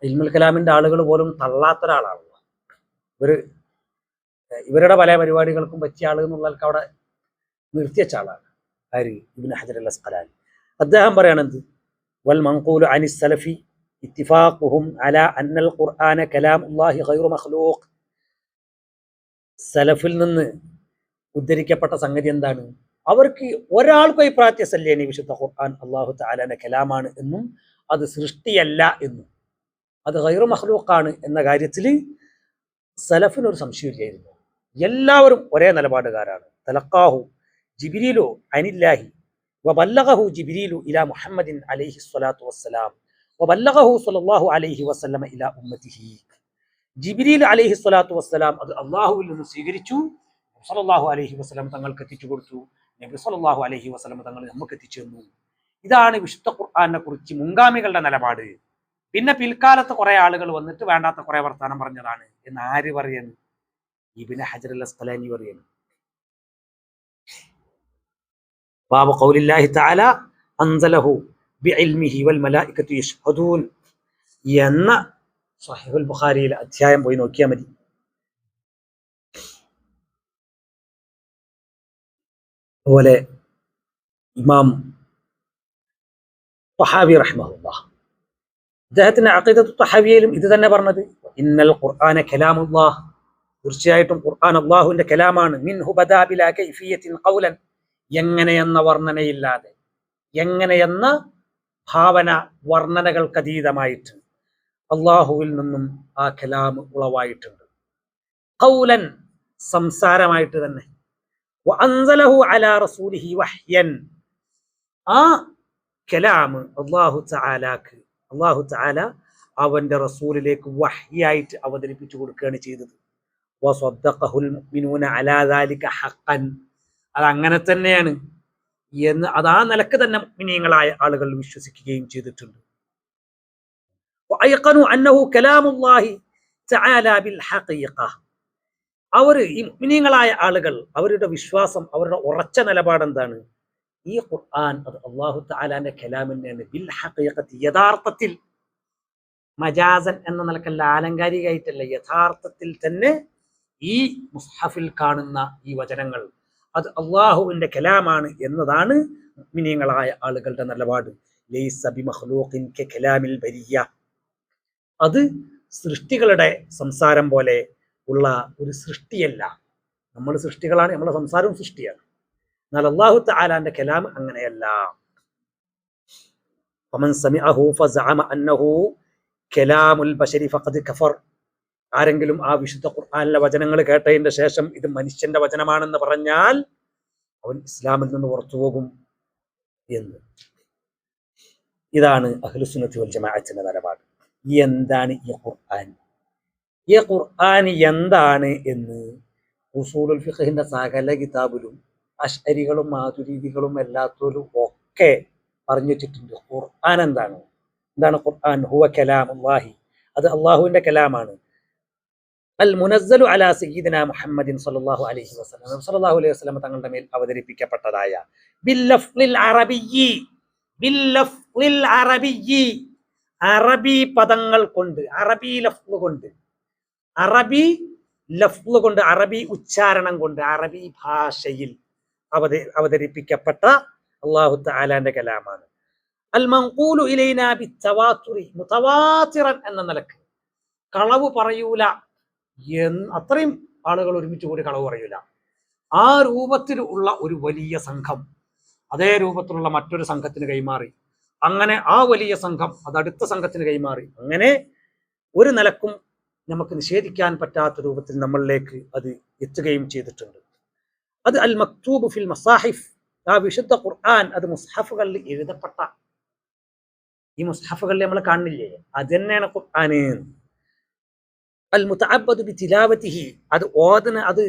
ഇൽമുൽ കലാമിന്റെ ആളുകൾ പോലും തള്ളാത്ത ഒരാളാണല്ലോ. ഇവരുടെ പല പരിപാടികൾക്കും പറ്റിയ ആൾ എന്നുള്ളവർക്ക് അവിടെ നിർത്തിവെച്ച ആളാണ്. ആര്? ഇബ്നു ഹജർ അൽ അസ്ഖലാനി. അദ്ദേഹം പറയണത്, വൽ മൻഖൂലു അനി സലഫി ഇത്തിഫാഖുഹും അലാ അന്നൽ ഖുർആന കലാമുല്ലാഹി ഗൈറു മഖ്ലൂഖ്. സലഫിൽ നിന്ന് ഉദ്ധരിക്കപ്പെട്ട സംഗതി എന്താണ്? അവർക്ക് ഒരാൾക്കും അഭിപ്രായസല്ലേനി വിശുദ്ധ ഖുർആൻ അല്ലാഹു തആലയുടെ കലാമാണ് എന്നും അത് സൃഷ്ടിയല്ല എന്നും അത് ഗൈറു മഖ്ലൂഖാണ് എന്ന കാര്യത്തിൽ സലഫിനൊരു സംശയമില്ലായിരുന്നു. എല്ലാവരും ഒരേ നിലപാടുകാരാണ്. തലഖാഹു ജിബ്രീലു അനില്ലാഹി വബല്ലഗഹു ജിബ്രീലു ഇലാ മുഹമ്മദിൻ അലൈഹി സ്വലാത്തു വസ്സലാം വബല്ലഗഹു സ്വല്ലല്ലാഹു അലൈഹി വസല്ലമ ഇലാ ഉമ്മത്തിഹി. ജിബ്രീൽ അലൈഹി സ്വലാത്തു വസ്സലാം അത് അള്ളാഹുവിൽ നിന്ന് സ്വീകരിച്ചു, സ്വല്ലല്ലാഹു അലൈഹി വസല്ലം തങ്ങൾക്ക് എത്തിച്ചു കൊടുത്തു, നബി സ്വല്ലല്ലാഹു അലൈഹി വസല്ലം തങ്ങൾ നമുക്ക് എത്തിച്ചു തന്നു. ഇതാണ് വിശുദ്ധ ഖുർആനെ കുറിച്ച് മുൻഗാമികളുടെ നിലപാട്. പിന്നെ പിൽക്കാലത്ത് കുറെ ആളുകൾ വന്നിട്ട് വേണ്ടാത്ത കുറെ വർത്താനം പറഞ്ഞതാണ് എന്ന് ആര് പറയാണ്? ഇബ്നു ഹജർ അൽ അസ്ഖലാനി പറയാണ്. ബാബു ഖൗലില്ലാഹി തആല അൻസലഹു ബിഇൽമിഹി വൽ മലായികതു യശ്ഹദൂൻ എന്ന സ്വഹീഹുൽ ബുഖാരിയിലെ അധ്യായം പോയി നോക്കിയാൽ മതി. അതുപോലെ ഇമാം തഹാവി റഹ്മഹുല്ലാഹ് അദ്ദേഹത്തിന്റെ അഖീദത്തു തഹാവിയയിലും ഇത് തന്നെ പറഞ്ഞത്, ഇന്നൽ ഖുർആന കലാമുല്ലാഹ്, തീർച്ചയായിട്ടും ഖുർആൻ അല്ലാഹുവിന്റെ കലാമാണ്. മിൻഹു ബദാ ബിലാ കൈഫിയത്തിൻ ഖൗലൻ, എങ്ങനെയെന്ന വർണ്ണനയില്ലാതെ, എങ്ങനെയെന്ന ഭാവന വർണ്ണനകൾക്കതീതമായിട്ട് അള്ളാഹുവിൽ നിന്നും ആ കലാം ഉളവായിട്ടുണ്ട്. ഖൗലൻ, സംസാരമായിട്ട് തന്നെ. വഅൻസലഹു അലാ റസൂലിഹി വഹ്യൻ, ആ കലാം അല്ലാഹു തആല അവന്റെ റസൂലിലേക്ക് വഹ്യായിട്ട് അവതരിപ്പിച്ചു കൊടുക്കുകയാണ് ചെയ്തത്. വസദ്ദഖഹുൽ മുഅ്മിനൂന അലാ ദാലിക ഹഖൻ, അത് അങ്ങനെ തന്നെയാണ് എന്ന് അത് ആ നിലക്ക് തന്നെ മുഅ്മിനീങ്ങളായ ആളുകൾ വിശ്വസിക്കുകയും ചെയ്തിട്ടുണ്ട്. വഅയഖനു അന്നഹു കലാമുല്ലാഹി തആല ബിൽ ഹഖീഖ, അവർ ഈ മുഅ്മിനീങ്ങളായ ആളുകൾ അവരുടെ വിശ്വാസം, അവരുടെ ഉറച്ച നിലപാട് എന്താണ്? ഈ ഖുർആൻ അത് അല്ലാഹു തആലാന്റെ കലാം തന്നെയാണ്. ബിൽ ഹഖീഖത്തി, യഥാർത്ഥത്തിൽ, മജാസൻ എന്ന നിലക്കല്ല, ആലങ്കാരികമായിട്ടല്ല, യഥാർത്ഥത്തിൽ തന്നെ ഈ മുസ്ഹഫിൽ കാണുന്ന ഈ വചനങ്ങൾ അത് അള്ളാഹുവിന്റെ കലാമാണ് എന്നതാണ് മുഅ്മിനീങ്ങളായ ആളുകളുടെ നിലപാട്. ലൈസ ബിമഖ്ലൂഖിൻ കകലാമിൽ ബരിയ്യ, അത് സൃഷ്ടികളുടെ സംസാരം പോലെ ഉള്ള ഒരു സൃഷ്ടിയല്ല. നമ്മൾ സൃഷ്ടികളാണ്, നമ്മുടെ സംസാരവും സൃഷ്ടിയാണ്. എന്നാൽ അല്ലാഹു തആലാന്റെ കലാം അങ്ങനെയല്ല. ഫമൻ സമിഅഹു ഫസഅമ അന്നഹു കലാമുൽ ബശരി ഫഖദ് കഫർ, ആരെങ്കിലും ആ വിശുദ്ധ ഖുർആനിലെ വചനങ്ങൾ കേട്ടതിന്റെ ശേഷം ഇത് മനുഷ്യന്റെ വചനമാണെന്ന് പറഞ്ഞാൽ അവൻ ഇസ്ലാമിൽ നിന്ന് പുറത്തു പോകും എന്ന്. ഇതാണ് അഹ്ലുസുന്നത്തി വൽ ജമാഅത്തിന്റെ നിലപാട്. എന്താണ് ഈ ഖുർആൻ? ഈ ഖുർആൻ എന്താണ് എന്ന് ഉസൂലുൽ ഫിഖഹിന്റെ സകല കിതാബിലും അശ്അരികളും മാതുരീദികളും എല്ലാത്തോലും ഒക്കെ പറഞ്ഞു വെച്ചിട്ടുണ്ട്. ഖുർആൻ എന്താണ്? എന്താണ് ഖുർആൻ? ഹുവ കലാമുല്ലാഹി, അത് അള്ളാഹുവിന്റെ കലാമാണ്. അൽ മുനസ്സലു അലാ സയ്യിദിന മുഹമ്മദിൻ സ്വല്ലല്ലാഹു അലൈഹി വസല്ലം, സ്വല്ലല്ലാഹു അലൈഹി വസല്ലം തങ്ങളുടെ മേൽ അവതരിപ്പിക്കപ്പെട്ടതായ ബിൽ ലഫ്ളിൽ അറബിയ്യി, ബിൽ ലഫ്ളിൽ അറബിയ്യി, അറബി പദങ്ങൾ കൊണ്ട്, അറബി ലഫ്ള് കൊണ്ട്, അറബി ലഫ്ള് കൊണ്ട്, അറബി ഉച്ചാരണം കൊണ്ട്, അറബി ഭാഷയിൽ അവതരിപ്പിക്കപ്പെട്ട അല്ലാഹു തആലാന്റെ കലാമാണ്. അൽ മൻഖൂലു ഇലൈനാ ബിത്തവാതുരി, മുതവാതിറൻ എന്ന നിലക്ക്, കളവ് പറയൂല, അത്രയും ആളുകൾ ഒരുമിച്ച് കൂടി കളവ് പറയൂല, ആ രൂപത്തിൽ ഉള്ള ഒരു വലിയ സംഘം അതേ രൂപത്തിലുള്ള മറ്റൊരു സംഘത്തിന് കൈമാറി, അങ്ങനെ ആ വലിയ സംഘം അത് അടുത്ത സംഘത്തിന് കൈമാറി, അങ്ങനെ ഒരു നിലക്കും നമുക്ക് നിഷേധിക്കാൻ പറ്റാത്ത രൂപത്തിൽ നമ്മളിലേക്ക് അത് എത്തുകയും ചെയ്തിട്ടുണ്ട്. അത് അൽ മക്തൂബ് ഫിൽ മസാഹിഫ്, ആ വിശുദ്ധ ഖുർആൻ അത് മുസ്ഹഫുകളിൽ എഴുതപ്പെട്ട, ഈ മുസ്ഹഫുകളിൽ നമ്മൾ കാണുന്നില്ലേ, അത് തന്നെയാണ് ഖുർആൻ. അൽ മുതഅബ്ബദു ബിതിലാവതിഹി, അത് ഓതുന്ന, അത്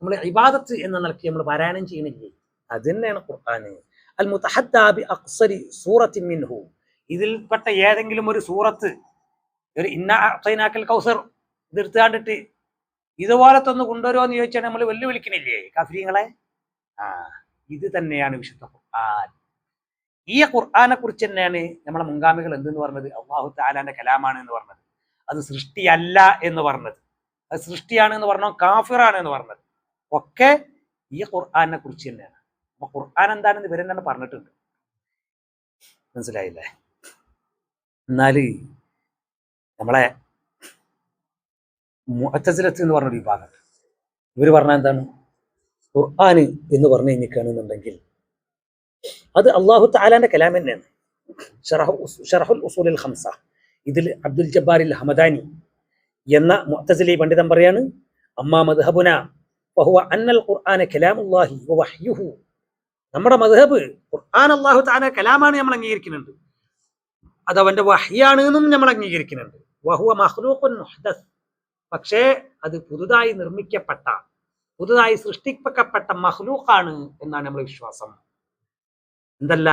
നമ്മൾ ഇബാദത്ത് എന്ന നിലയ്ക്ക് നമ്മൾ പാരായണം ചെയ്യണില്ലേ, അത് തന്നെയാണ് ഖുർആൻ. അൽ മുതഹദ്ദാ ബി അഖ്സരി സൂറത്തിൻ മിൻഹു, ഇതിൽപ്പെട്ട ഏതെങ്കിലും ഒരു സൂറത്ത്, ഒരു ഇന്നാ അഅ്തൈനാക്കൽ കൗസർ ഇതെടുത്ത് കണ്ടിട്ട് ഇതുപോലത്തെ ഒന്ന് കൊണ്ടുവരുമോ എന്ന് ചോദിച്ചാൽ നമ്മൾ വെല്ലുവിളിക്കണില്ലേ കാഫിരീങ്ങളെ? ഇത് തന്നെയാണ് വിശുദ്ധ ഖുർആൻ. ഈ ഖുർആനെ കുറിച്ച് തന്നെയാണ് നമ്മളെ മുൻഗാമികൾ എന്തെന്ന് പറഞ്ഞത്? അല്ലാഹു തആലാന്റെ കലാമാണ് എന്ന് പറഞ്ഞത്. അത് സൃഷ്ടിയല്ല എന്ന് പറഞ്ഞത്, അത് സൃഷ്ടിയാണ് എന്ന് പറഞ്ഞോ കാഫിറാണ് എന്ന് പറഞ്ഞത് ഒക്കെ ഈ ഖുർആനെ കുറിച്ച് തന്നെയാണ്. അപ്പൊ ഖുർആൻ എന്താണെന്ന് ഇവരെന്നെ പറഞ്ഞിട്ടുണ്ട്. മനസ്സിലായില്ലേ? എന്നാല് നമ്മളെ മുഅ്തസിലത്ത് എന്ന് പറഞ്ഞൊരു വിഭാഗം, ഇവർ പറഞ്ഞാൽ എന്താണ്, ഖുർആന് എന്ന് പറഞ്ഞു കഴിഞ്ഞിരിക്കുകയാണെന്നുണ്ടെങ്കിൽ അത് അള്ളാഹു തആലാന്റെ കലാം തന്നെയാണ്. ഷറഹുൽ ഉസൂലുൽ ഖംസ ഇതിൽ അബ്ദുൽ ജബ്ബാറിൽ ഹമദാനി എന്ന മുഅ്തസിലി പണ്ഡിതൻ പറയാണ്, അമ്മാ മദ്ഹബുന വഹുവ അന്നൽ ഖുർആന കലാമുല്ലാഹി വവഹ്യുഹു. നമ്മുടെ മദ്ഹബ് ഖുർആൻ അല്ലാഹു തആല കലാമാണ് നമ്മൾ അംഗീകരിക്കുന്നുണ്ട്, അത് അവന്റെ വഹ്യാണ് എന്നും നമ്മൾ അംഗീകരിക്കുന്നുണ്ട്. വഹുവ മഖ്ലൂഖുൻ മുഹ്ദസ്, പക്ഷേ അത് പുതുതായി നിർമ്മിക്കപ്പെട്ട, പുതുതായി സൃഷ്ടിക്കപ്പെട്ട മഖ്ലൂഖാണ് എന്നാണ് നമ്മുടെ വിശ്വാസം. എന്തല്ല,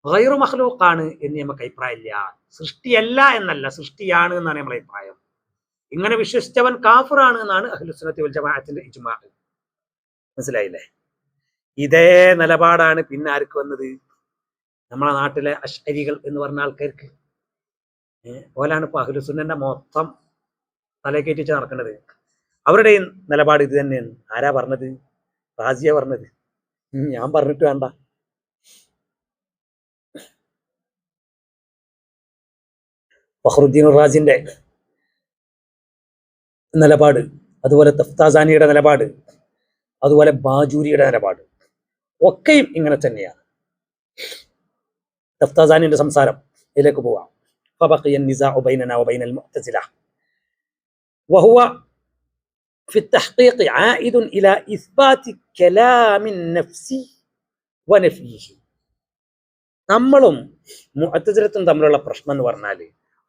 ഗൈറു മഖ്ലൂഖാണ് എന്ന് നമുക്ക് അഭിപ്രായമില്ല. സൃഷ്ടിയല്ല എന്നല്ല, സൃഷ്ടിയാണ് എന്നാണ് നമ്മുടെ അഭിപ്രായം. ഇങ്ങനെ വിശ്വസിച്ചവൻ കാഫിറാണ് എന്നാണ് അഹ്ലുസുന്നത്തി വൽ ജമാഅത്തിന്റെ ഇജ്മാ. മനസ്സിലായില്ലേ? ഇതേ നിലപാടാണ് പിന്നെ ആർക്ക് വന്നത്? നമ്മളെ നാട്ടിലെ അശ്അരികൾ എന്ന് പറഞ്ഞ ആൾക്കാർക്ക്. ഓലാണ് ഇപ്പൊ അഹ്ലുസുന്നന്റെ മൊത്തം തലക്കേറ്റിച്ച് നടക്കുന്നത്. അവരുടെ നിലപാട് ഇത് തന്നെയാണ്. ആരാ പറഞ്ഞത്? റാസിയ പറഞ്ഞത്. ഞാൻ പറഞ്ഞിട്ട് വേണ്ട. ഫഖ്റുദ്ദീൻ റാസിന്റെ നിലപാട്, അതുപോലെ തഫ്താസാനിയുടെ നിലപാട്, അതുപോലെ ബാജൂരിയുടെ നിലപാട് ഒക്കെയും ഇങ്ങനെ തന്നെയാണ്. തഫ്താസാനിയുടെ സംസാരം ഇതിലേക്ക് പോവാം. ഫബഖിയ النزاع بيننا وبين المعتزلة وهو في التحقيق عائد إلى إثبات كلام النفس ونفيه. നമ്മളും മുഅ്തസിലത്തും തമ്മിലുള്ള പ്രശ്നം എന്ന് പറഞ്ഞാൽ,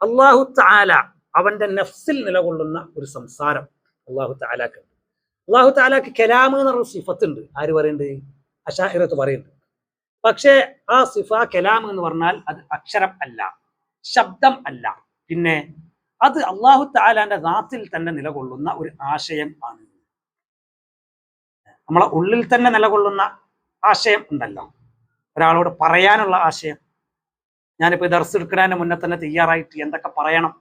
അല്ലാഹു തആല അവന്റെ നഫ്സിൽ നിലകൊള്ളുന്ന ഒരു സംസാരം അല്ലാഹു തആലാക്ക്. അല്ലാഹു തആലാക്ക് കലാം എന്നൊരു സിഫത്തുണ്ട്. ആര് പറയുന്നുണ്ട്? അശാഇറത്ത് പറയുന്നുണ്ട്. പക്ഷേ ആ സിഫ കലാം എന്ന് പറഞ്ഞാൽ അത് അക്ഷരം അല്ല, ശബ്ദം അല്ല, പിന്നെ അത് അല്ലാഹു തആലാന്റെ ദാത്തിൽ തന്നെ നിലകൊള്ളുന്ന ഒരു ആശയം ആണ്. നമ്മളെ ഉള്ളിൽ തന്നെ നിലകൊള്ളുന്ന ആശയം ഉണ്ടല്ലോ, ഒരാളോട് പറയാനുള്ള ആശയം. ഞാനിപ്പോൾ ദർസ് എടുക്കുന്നതിന് മുന്നേ തന്നെ തയ്യാറായിട്ട് എന്തൊക്കെ പറയണം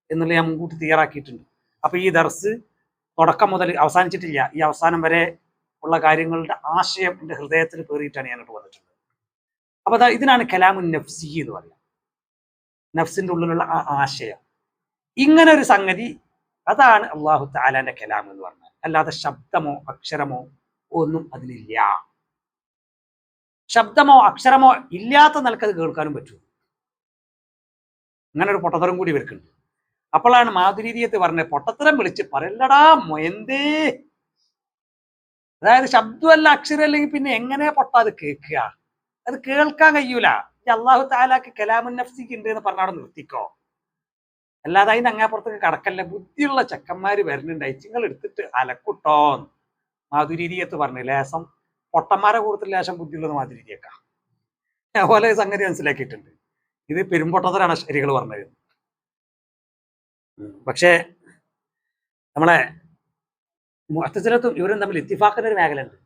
എന്നുള്ള ഞാൻ മുൻകൂട്ടി തയ്യാറാക്കിയിട്ടുണ്ട്. അപ്പൊ ഈ ദർസ് തുടക്കം മുതൽ അവസാനിച്ചിട്ടില്ല, ഈ അവസാനം വരെ ഉള്ള കാര്യങ്ങളുടെ ആശയം എൻ്റെ ഹൃദയത്തിൽ പേറിയിട്ടാണ് ഞാനിട്ട് വന്നിട്ടുള്ളത്. അപ്പൊ ഇതിനാണ് കലാമുൻ നഫ്സി എന്ന് പറയുക, നഫ്സിന്റെ ഉള്ളിലുള്ള ആ ആശയം. ഇങ്ങനെ ഒരു സംഗതി, അതാണ് അല്ലാഹു തആലാന്റെ കലാം എന്ന് പറഞ്ഞാൽ. അല്ലാതെ ശബ്ദമോ അക്ഷരമോ ഒന്നും അതിലില്ല. ശബ്ദമോ അക്ഷരമോ ഇല്ലാത്ത നിലക്കത് കേൾക്കാനും പറ്റും. അങ്ങനെ ഒരു പൊട്ടത്തരം കൂടി ഇവർക്കുണ്ട്. അപ്പോഴാണ് മാധുരീയത്ത് പറഞ്ഞത്, പൊട്ടത്തരം വിളിച്ച് പറയല്ലടാ മൊയന്തേ. അതായത് ശബ്ദമല്ല അക്ഷരം അല്ലെങ്കിൽ പിന്നെ എങ്ങനെ പൊട്ട അത് കേൾക്കുക? അത് കേൾക്കാൻ കഴിയൂല. അല്ലാഹു തആലാക്ക് കലാമുൻ നഫ്സിക്ക് ഉണ്ട് എന്ന് പറഞ്ഞാൽ നിർത്തിക്കോ, അല്ലാതെ അതിന് അങ്ങാപ്പുറത്തേക്ക് കടക്കല്ല. ബുദ്ധിയുള്ള ചെക്കന്മാര് വരുന്നുണ്ട്, നിങ്ങൾ എടുത്തിട്ട് അലക്കുട്ടോ. മാധുരീയത്ത് പറഞ്ഞു, ലേശം പൊട്ടന്മാരെ കൂടുതൽ ലേശം ബുദ്ധിയുള്ളത് മാധുരീയക്ക. അതുപോലെ സംഗതി മനസ്സിലാക്കിയിട്ടുണ്ട്. ഇത് പെരുമ്പൊട്ടത്തരാണ് ശരികൾ പറഞ്ഞത്. പക്ഷേ നമ്മളെ മുഅ്തസിലത്തും ഇവരും തമ്മിൽ ഇത്തിഫാഖിന്റെ ഒരു മേഖല ഉണ്ട്.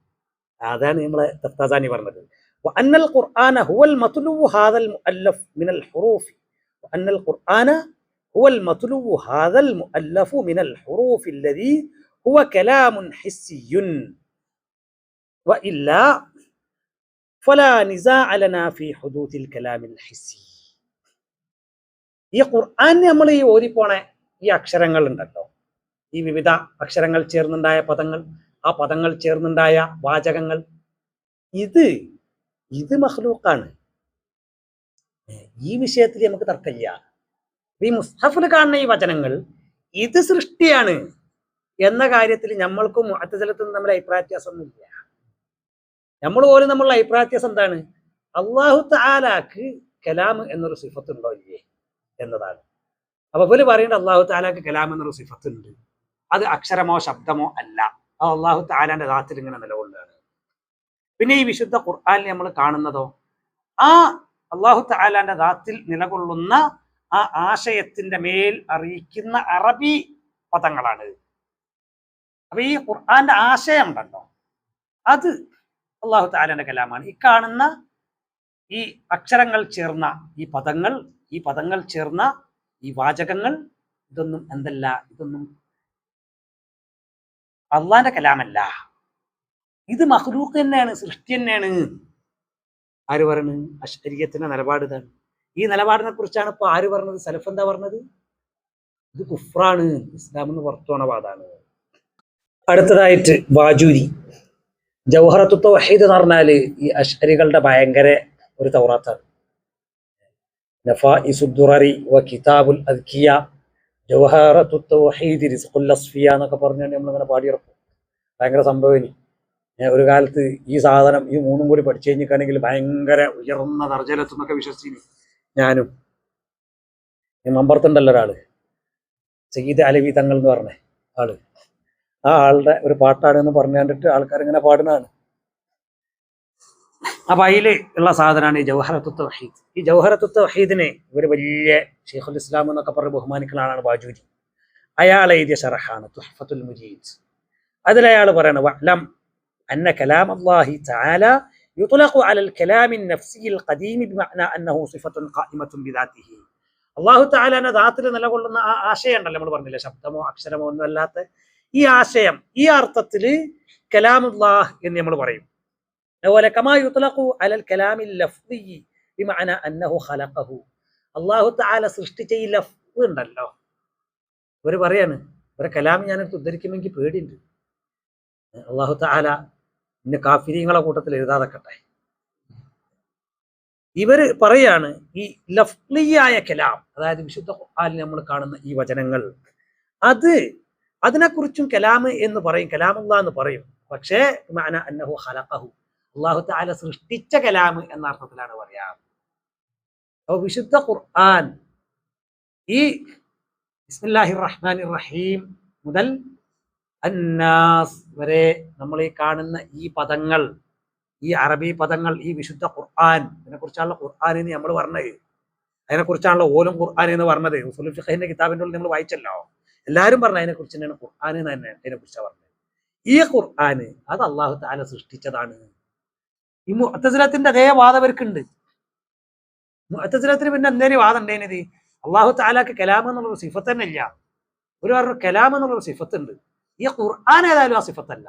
അതാണ് നമ്മളെ തഫ്താസാനി പറഞ്ഞത്. وأن القرآن هو المطلوب هذا المؤلف من الحروف وأن القرآن هو المطلوب هذا المؤلف من الحروف الذي هو كلام حسي وإلا فلا نزاع لنا في حدوث الكلام الحسي. ഈ ഖുർആൻ നമ്മൾ ഈ ഓതിപ്പോണ ഈ അക്ഷരങ്ങൾ ഉണ്ടല്ലോ, ഈ വിവിധ അക്ഷരങ്ങൾ ചേർന്നുണ്ടായ പദങ്ങൾ, ആ പദങ്ങൾ ചേർന്നുണ്ടായ വാചകങ്ങൾ, ഇത് മഖ്ലൂഖാണ്. ഈ വിഷയത്തിൽ നമുക്ക് തർക്കമില്ല. ഈ മുസ്ഹഫിൽ കാണുന്ന ഈ വചനങ്ങൾ ഇത് സൃഷ്ടിയാണ് എന്ന കാര്യത്തിൽ നമ്മൾക്കും മുഅ്തസിലത്തും തമ്മിൽ അഭിപ്രായ വ്യത്യാസമൊന്നുമില്ല. നമ്മൾ പോലും നമ്മളുടെ അഭിപ്രായ വ്യത്യാസം എന്താണ്? അല്ലാഹു തആലാക്ക് കലാം എന്നൊരു സിഫത്ത് ഉണ്ടോ ഇല്ലേ എന്നതാണ്. അപ്പൊ ഇവര് പറയുന്നത് അല്ലാഹു തആലാക്ക് കലാം എന്നൊരു സിഫത്ത് ഉണ്ട്, അത് അക്ഷരമോ ശബ്ദമോ അല്ല, അത് അല്ലാഹു തആലാന്റെ ദാത്തിൽ ഇങ്ങനെ നിലകൊള്ളുകയാണ്. പിന്നെ ഈ വിശുദ്ധ ഖുർആനിൽ നമ്മൾ കാണുന്നതോ ആ അല്ലാഹു തആലാന്റെ ദാത്തിൽ നിലകൊള്ളുന്ന ആ ആശയത്തിന്റെ മേൽ അറിയിക്കുന്ന അറബി പദങ്ങളാണ്. അപ്പൊ ഈ ഖുർആന്റെ ആശയം ഉണ്ടല്ലോ, അത് അല്ലാഹു തആലാന്റെ കലാമാണ്. ഈ കാണുന്ന ഈ അക്ഷരങ്ങൾ ചേർന്ന ഈ പദങ്ങൾ ചേർന്ന ഈ വാചകങ്ങൾ, ഇതൊന്നും എന്തല്ല, ഇതൊന്നും അള്ളാന്റെ കലാമല്ല, ഇത് മഖ്ലൂഖ് തന്നെയാണ്, സൃഷ്ടി തന്നെയാണ്. ആര് പറയണ്? അശ്അരിയത്തിന്റെ നിലപാട് ഇതാണ്. ഈ നിലപാടിനെ കുറിച്ചാണ് ഇപ്പൊ ആര് പറഞ്ഞത്? സലഫ് എന്താ പറഞ്ഞത്? ഇത് കുഫ്രാണ്, ഇസ്ലാമിന് പുറത്തുപോണ വാദാണ്. അടുത്തതായിട്ട് വാജൂരി. ജൗഹറത്തു തൗഹീദ് എന്ന് പറഞ്ഞാല് ഈ അശ്അരികളുടെ ഭയങ്കര ഒരു തൗറാത്താണ്. നഫാഇസു ദുററി വ കിതാബുൽ അദ്കിയ, ജൗഹറത്തു തൗഹീദ് റിസ്ഖുൽ അസ്ഫിയ എന്നൊക്കെ പറഞ്ഞുകൊണ്ട് നമ്മളിങ്ങനെ പാടിയിറക്കും. ഭയങ്കര സംഭവം. ഒരു കാലത്ത് ഈ സാധനം ഈ മൂന്നും കൂടി പഠിച്ചു കഴിഞ്ഞിട്ടാണെങ്കിൽ ഭയങ്കര ഉയർന്ന ദർജയിലെത്തുന്നൊക്കെ വിശ്വസിച്ചിന് ഞാനും. മമ്പർത്തുണ്ടല്ലോ ഒരാള്, സയ്യിദ് അലവി തങ്ങൾ എന്ന് പറഞ്ഞ ആള്. ആ ആളുടെ ഒരു പാട്ടാണ് എന്ന് പറഞ്ഞു കണ്ടിട്ട് ആൾക്കാർ ഇങ്ങനെ പാടുന്നതാണ്. അപ്പൊ അതില് ഉള്ള സാധനമാണ് ഈ ജൗഹറത്തു തൗഹീദ്. ഈ ജൗഹറത്തു തൗഹീദിനെ ഒരു വലിയ ഷെയ്ഖുൽ ഇസ്ലാം എന്നൊക്കെ പറഞ്ഞ് ബഹുമാനിക്കുന്ന ആളാണ് ബാജൂരി. അയാൾ എഴുതിയ ഷറഹാണ് തുഹ്ഫത്തുൽ മുരീദ്. അതിലയാൾ പറയണ വഅലം أن كلام الله تعالى يطلق على الكلام النفسي القديم بمعنى أنه صفة قائمة بذاته. അള്ളാഹു തആലാനെ ദാത്തിൽ നിലകൊള്ളുന്ന ആ ആശയം ഉണ്ടല്ലോ, നമ്മൾ പറഞ്ഞില്ലേ, ശബ്ദമോ അക്ഷരമോ ഒന്നും അല്ലാത്ത ഈ ആശയം, ഈ അർത്ഥത്തില് കലാമുല്ലാഹ് എന്ന് നമ്മൾ പറയും. അതുപോലെ കമാ യുത്ലഖു അലൽ കലാമിൽ ലഫ്ദി ബിമഅന അന്നഹു ഖലഖഹു. അള്ളാഹു തആല സൃഷ്ടിച്ച ഈ ലഫ്ദ് ഉണ്ടല്ലോ, ഇവർ പറയാണ്, ഇവരെ കലാം ഞാനെടുത്ത് ഉദ്ധരിക്കുമെങ്കിൽ പേടിയുണ്ട്, അള്ളാഹു തആല ഇന്ന് കാഫിരീങ്ങളെ കൂട്ടത്തിൽ എഴുതാതെക്കട്ടെ. ഇവര് പറയാണ് ഈ ലഫ്ലിയായ കലാം, അതായത് വിശുദ്ധ ഖുർആനിൽ നമ്മൾ കാണുന്ന ഈ വചനങ്ങൾ, അതിനെക്കുറിച്ചും കലാം എന്ന് പറയും, കലാമുല്ലാഹ് എന്ന് പറയും. പക്ഷേ മഅന അന്നഹു ഖലഖഹു, അള്ളാഹു തആല സൃഷ്ടിച്ച കലാം എന്ന അർത്ഥത്തിലാണ് പറയാ. അപ്പോൾ വിശുദ്ധ ഖുർആൻ ഈ ബിസ്മില്ലാഹിർ റഹ്മാനിർ റഹീം മുതൽ അന്നാസ് വരെ നമ്മൾ ഈ കാണുന്ന ഈ പദങ്ങൾ, ഈ അറബി പദങ്ങൾ, ഈ വിശുദ്ധ ഖുർആൻ, ഇതിനെക്കുറിച്ചാണല്ലോ ഖുർആൻ എന്ന് നമ്മൾ പറഞ്ഞത്, അതിനെക്കുറിച്ചാണല്ലോ ഓലും ഖുർആൻ എന്ന് പറഞ്ഞത്. ഉസൂലുൽ ഫിഖഹിന്റെ കിതാബിൻ്റെ ഉള്ളിൽ നമ്മൾ വായിച്ചല്ലോ, എല്ലാവരും പറഞ്ഞ അതിനെക്കുറിച്ച് തന്നെയാണ് ഖുർആൻ എന്ന് തന്നെ അതിനെക്കുറിച്ചാണ് പറഞ്ഞത്. ഈ ഖുർആൻ അത് അള്ളാഹു തആല സൃഷ്ടിച്ചതാണ്. ഈ മുഅ്തസിലത്തിന്റെ അതേ വാദവർക്കുണ്ട്. മുഅ്തസിലത്തിന് പിന്നെ എന്തേലും വാദം ഉണ്ടേനത്? അള്ളാഹു തആലക്ക് കലാം എന്നുള്ളൊരു സിഫത്ത് തന്നെ ഇല്ല. ഒരു പറഞ്ഞു കലാം എന്നുള്ളൊരു സിഫത്ത് ഉണ്ട്, ഈ ഖുർആൻ ഏതായാലും ആ സിഫത്തല്ല.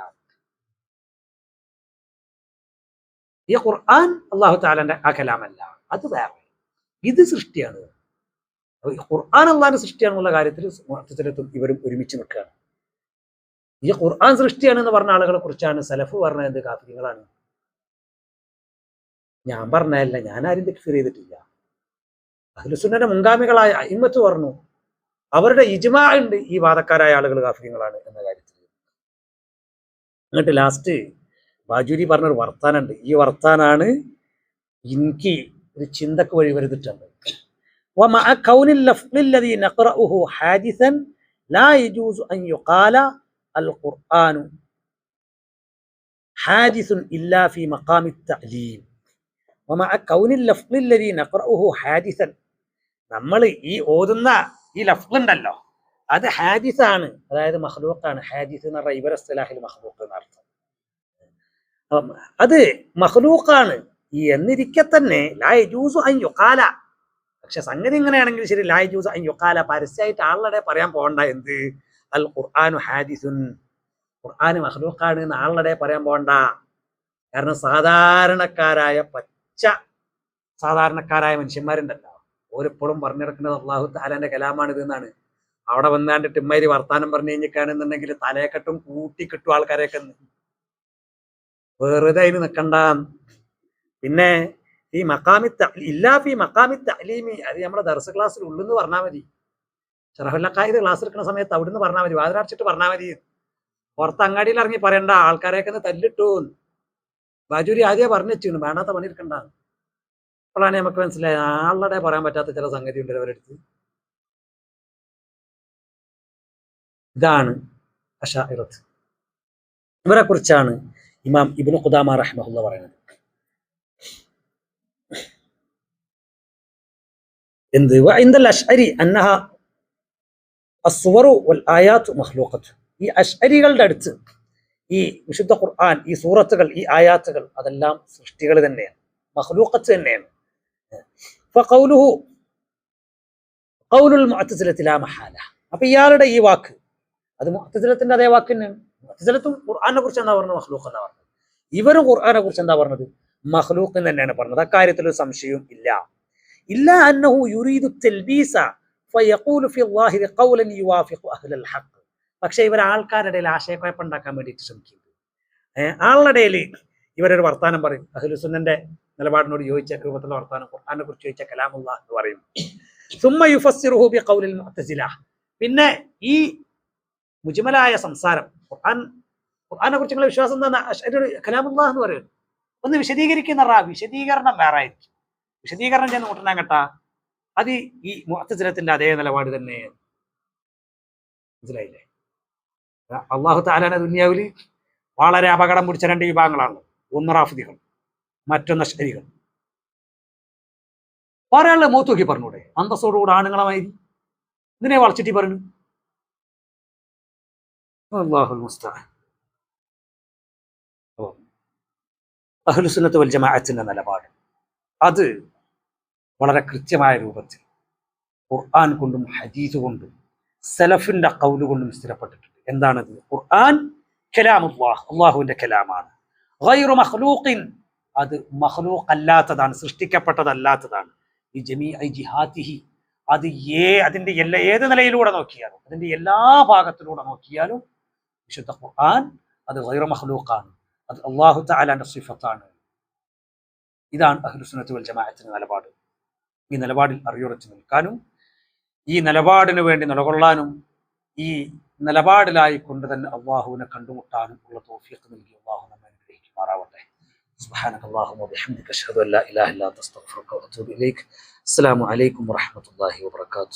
ഈ ഖുർആൻ അള്ളാഹു തആലന്റെ ആ കലാമല്ല, അത് വേറെ, ഇത് സൃഷ്ടിയാണ്. ഖുർആൻ അള്ളാഹിന്റെ സൃഷ്ടിയാണെന്നുള്ള കാര്യത്തിൽ മുഅ്തസിലത്തും ഇവരും ഒരുമിച്ച് നിൽക്കുകയാണ്. ഈ ഖുർആൻ സൃഷ്ടിയാണെന്ന് പറഞ്ഞ ആളുകളെ കുറിച്ചാണ് സലഫ് പറഞ്ഞത് എന്ത് കാഫിറുകളാണ്. ഞാൻ പറഞ്ഞതല്ല, ഞാൻ ആരും തക്ഫീർ ചെയ്തിട്ടില്ല. അഹ്ലുസുന്നയുടെ മുൻഗാമികളായ അഇമ്മത്ത് പറഞ്ഞു, അവരുടെ ഇജ്മാ ഉണ്ട് ഈ വാദക്കാരായ ആളുകൾ കാഫിറുകളാണ് എന്ന കാര്യത്തിൽ. എന്നിട്ട് ലാസ്റ്റ് ബാജൂരി പറഞ്ഞൊരു വർത്താനുണ്ട്. ഈ വർത്താനാണ് എനിക്ക് ഒരു ചിന്തക്ക് വഴി വരുത്തിട്ടുണ്ട്. ومع كون اللفظ الذي نقرأه حادثا لا يجوز أن يقال القرآن حادث إلا في مقام التعليم. ومع كون اللفظ الذي نقرأه حادثا, നമ്മൾ ഈ ഓതുന്ന ഈ ലഫ്ള് ഉണ്ടല്ലോ അത് ഹാദിസാണ്, അതായത് മഖ്ലൂഖാണ്. ഹാദിസ് എന്ന് പറഞ്ഞാൽ ഇവരെ ഇസ്തിലാഹിൽ മഖ്ലൂഖ് എന്നർത്ഥം. അത് മഖ്ലൂഖാണ് എന്നിരിക്കെ തന്നെ ലാ യജൂസു അൻ യുഖാല, പക്ഷെ സംഗതി ഇങ്ങനെയാണെങ്കിൽ ശരി, ലാ യജൂസു അൻ യുഖാല, പരസ്യമായിട്ട് ആളുടെ പറയാൻ പോകണ്ട എന്ത് അൽ ഖുർആനു ഹാദിസുൻ, ഖുർആൻ മഖ്ലൂഖാണ് എന്ന് ആളുടെ പറയാൻ പോകണ്ട. കാരണം സാധാരണക്കാരായ മനുഷ്യന്മാരുണ്ടല്ലോ, ഓരിപ്പോഴും പറഞ്ഞിടക്കുന്നത് അള്ളാഹു തആലന്റെ കലാമാണിത് എന്നാണ്. അവിടെ വന്നാണ്ടിട്ട് ഇമ്മാതിരി വർത്താനം പറഞ്ഞു കഴിഞ്ഞിട്ടാണെന്നുണ്ടെങ്കിൽ തലയെക്കെട്ടും കൂട്ടി കിട്ടും ആൾക്കാരെയൊക്കെ. വെറുതെ അതിന് നിൽക്കണ്ട. പിന്നെ ഈ ഇല്ലാഫി മഖാമി തഅലീമി, അത് നമ്മുടെ ദർസ് ക്ലാസ്സിൽ ഉള്ളെന്ന് പറഞ്ഞാൽ മതി. ശറഹുൽ അഖായിദ് ക്ലാസ് എടുക്കുന്ന സമയത്ത് അവിടുന്ന് പറഞ്ഞാൽ മതി, വാതിലടച്ചിട്ട് പറഞ്ഞാൽ മതി. പുറത്ത് അങ്ങാടിയിൽ ഇറങ്ങി പറയണ്ട ആൾക്കാരെയൊക്കെ തല്ലിട്ടു. ബാജൂരി ആദ്യം പറഞ്ഞു വെച്ചു വേണ്ടാത്ത പണി എടുക്കണ്ട. അപ്പോഴാണ് നമുക്ക് മനസ്സിലായത് ആളുടെ പറയാൻ പറ്റാത്ത ചില സംഗതി ഉണ്ട് അവരെടുത്ത്. ഇതാണ് അശാഇറത്ത്. ഇവരെ കുറിച്ചാണ് ഇമാം ഇബ്നു ഖുദാമ റഹ്മഹുല്ലാഹ് പറയുന്നത്. എന്ത് വഇൻദൽ അശ്അരി അന്നഹ അസ്വറു വൽ ആയാത്ത് മഖ്ലൂഖത്ത്, ഈ അശ്അരികളുടെ അടുത്ത് ഈ വിശുദ്ധ ഖുർആൻ, ഈ സൂറത്തുകൾ, ഈ ആയാത്തുകൾ അതെല്ലാം സൃഷ്ടികൾ തന്നെയാണ്, മഖ്ലൂഖത്ത് തന്നെയാണ്. ഫഖൗലുഹു ഖൗലുൽ മുഅ്തസിലത്തി ലാ മഹാല. അപ്പൊ ഇയാളുടെ ഈ വാക്ക് അത് മുഅ്തസിലത്തിന്റെ അതേ വാക്ക് തന്നെയാണ്. മുഅ്തസിലത്തും ഖുർആനെ കുറിച്ച് എന്താ പറഞ്ഞത്? മഖ്ലൂഖ് എന്നാ പറഞ്ഞത്. ഇവരും ഖുർആനെ കുറിച്ച് എന്താ പറഞ്ഞത്? മഖ്ലൂഖ് തന്നെയാണ് പറഞ്ഞത്. അക്കാര്യത്തിൽ ഒരു സംശയവും ഇല്ല. ഇല്ലാ അന്നഹു യുരീദു തൽബീസ ഫയഖൂലു ഫി ളാഹിരി ഖൗലൻ യുവാഫിഖു അഹ്ലൽ ഹഖ്. പക്ഷേ ഇവർ ആൾക്കാരുടെ ഇടയിൽ ആശയക്കുഴപ്പം ഉണ്ടാക്കാൻ വേണ്ടിയിട്ട് ശ്രമിക്കുന്നത്. ആളുടെ ഇടയിൽ ഇവരൊരു വർത്താനം പറയും, അഹ്ലുസുന്നന്റെ നിലപാടിനോട് യോജിച്ച രൂപത്തിലുള്ള വർത്താനം, ഖുർആനെ കുറിച്ച് ചോദിച്ച കലാമുല്ലാഹ് എന്ന് പറയും. സുമ്മ യുഫസ്സിറുഹു ബിഖൗലിൽ മുഅ്തസില. പിന്നെ ഈ മുജ്മലായ സംസാരം, ഖുർആനെ കുറിച്ച് നിങ്ങളുടെ വിശ്വാസം എന്താണ്, കലാമുല്ലാഹ് എന്ന് പറയും, ഒന്ന് വിശദീകരിക്കുന്ന വിശദീകരണം വേറെ ആയിരിക്കും. വിശദീകരണം ചെന്ന് മുട്ടണം കേട്ടാ അത് ഈ മുഅ്തസിലത്തിന്റെ അതേ നിലപാട് തന്നെ. മനസ്സിലായില്ലേ? അള്ളാഹു തആല ദുനിയാവിൽ വളരെ അപകടം പിടിച്ച രണ്ട് വിഭാഗങ്ങളാണ്. ഒന്ന് റാഫിദികൾ, മറ്റൊന്ന് അശ്അരികൾ. ഒരാളെ മൂത്ത് നോക്കി പറഞ്ഞൂടെ, അന്തസ്സോടുകൂടെ ആണുങ്ങളമായി ഇതിനെ വളച്ചിട്ട് പറഞ്ഞു. അല്ലാഹുൽ മുസ്തഅൻ. അഹ്ലുസുന്നത്ത് വൽ ജമാഅത്തിന്റെ നിലപാട് അത് വളരെ കൃത്യമായ രൂപത്തിൽ ഖുർആൻ കൊണ്ടും ഹദീസ് കൊണ്ടും സലഫിന്റെ ഖൗല് കൊണ്ടും സ്ഥിരപ്പെട്ടിട്ടുണ്ട്. എന്താണത്? ഖുർആൻ കലാമുല്ലാഹ്, അള്ളാഹുവിന്റെ കലാമാണ്. ഗൈറു മഖ്ലൂഖിൻ, അത് മഖ്ലൂഖ് അല്ലാത്തതാണ്, സൃഷ്ടിക്കപ്പെട്ടതല്ലാത്തതാണ്. ഈ ജമീഇ ജിഹാത്തിഹി, അത് അതിന്റെ ഏത് നിലയിലൂടെ നോക്കിയാലും, അതിന്റെ എല്ലാ ഭാഗത്തിലൂടെ നോക്കിയാലും വിശുദ്ധ ഖുർആൻ അത് ഗൈറു മഖ്ലൂഖാണ്, അത് അല്ലാഹു തആലയുടെ സിഫത്താണ്. ഇതാണ് അഹ്ലുസുന്നത്ത് വൽ ജമാഅത്തിന്റെ നിലപാട്. ഈ നിലപാടിൽ അറിയുറച്ചു നിൽക്കാനും ഈ നിലപാടിന് വേണ്ടി നിലകൊള്ളാനും ഈ നിലപാടിലായി കൊണ്ട് തന്നെ അള്ളാഹുവിനെ കണ്ടുമുട്ടാനും ഉള്ള തൗഫീഖ് നൽകി അള്ളാഹു നമ്മെ അനുഗ്രഹിക്കുമാറാവട്ടെ. സുബ്ഹാനകല്ലാഹുമ്മ വബിഹംദിക അശ്ഹദു അൻ ലാ ഇലാഹ ഇല്ലാ അൻത അസ്തഗ്ഫിറുക വഅതൂബു ഇലൈക്. അസ്സലാമു അലൈക്കും വറഹ്മത്തുള്ളാഹി വബറകാതുഹു.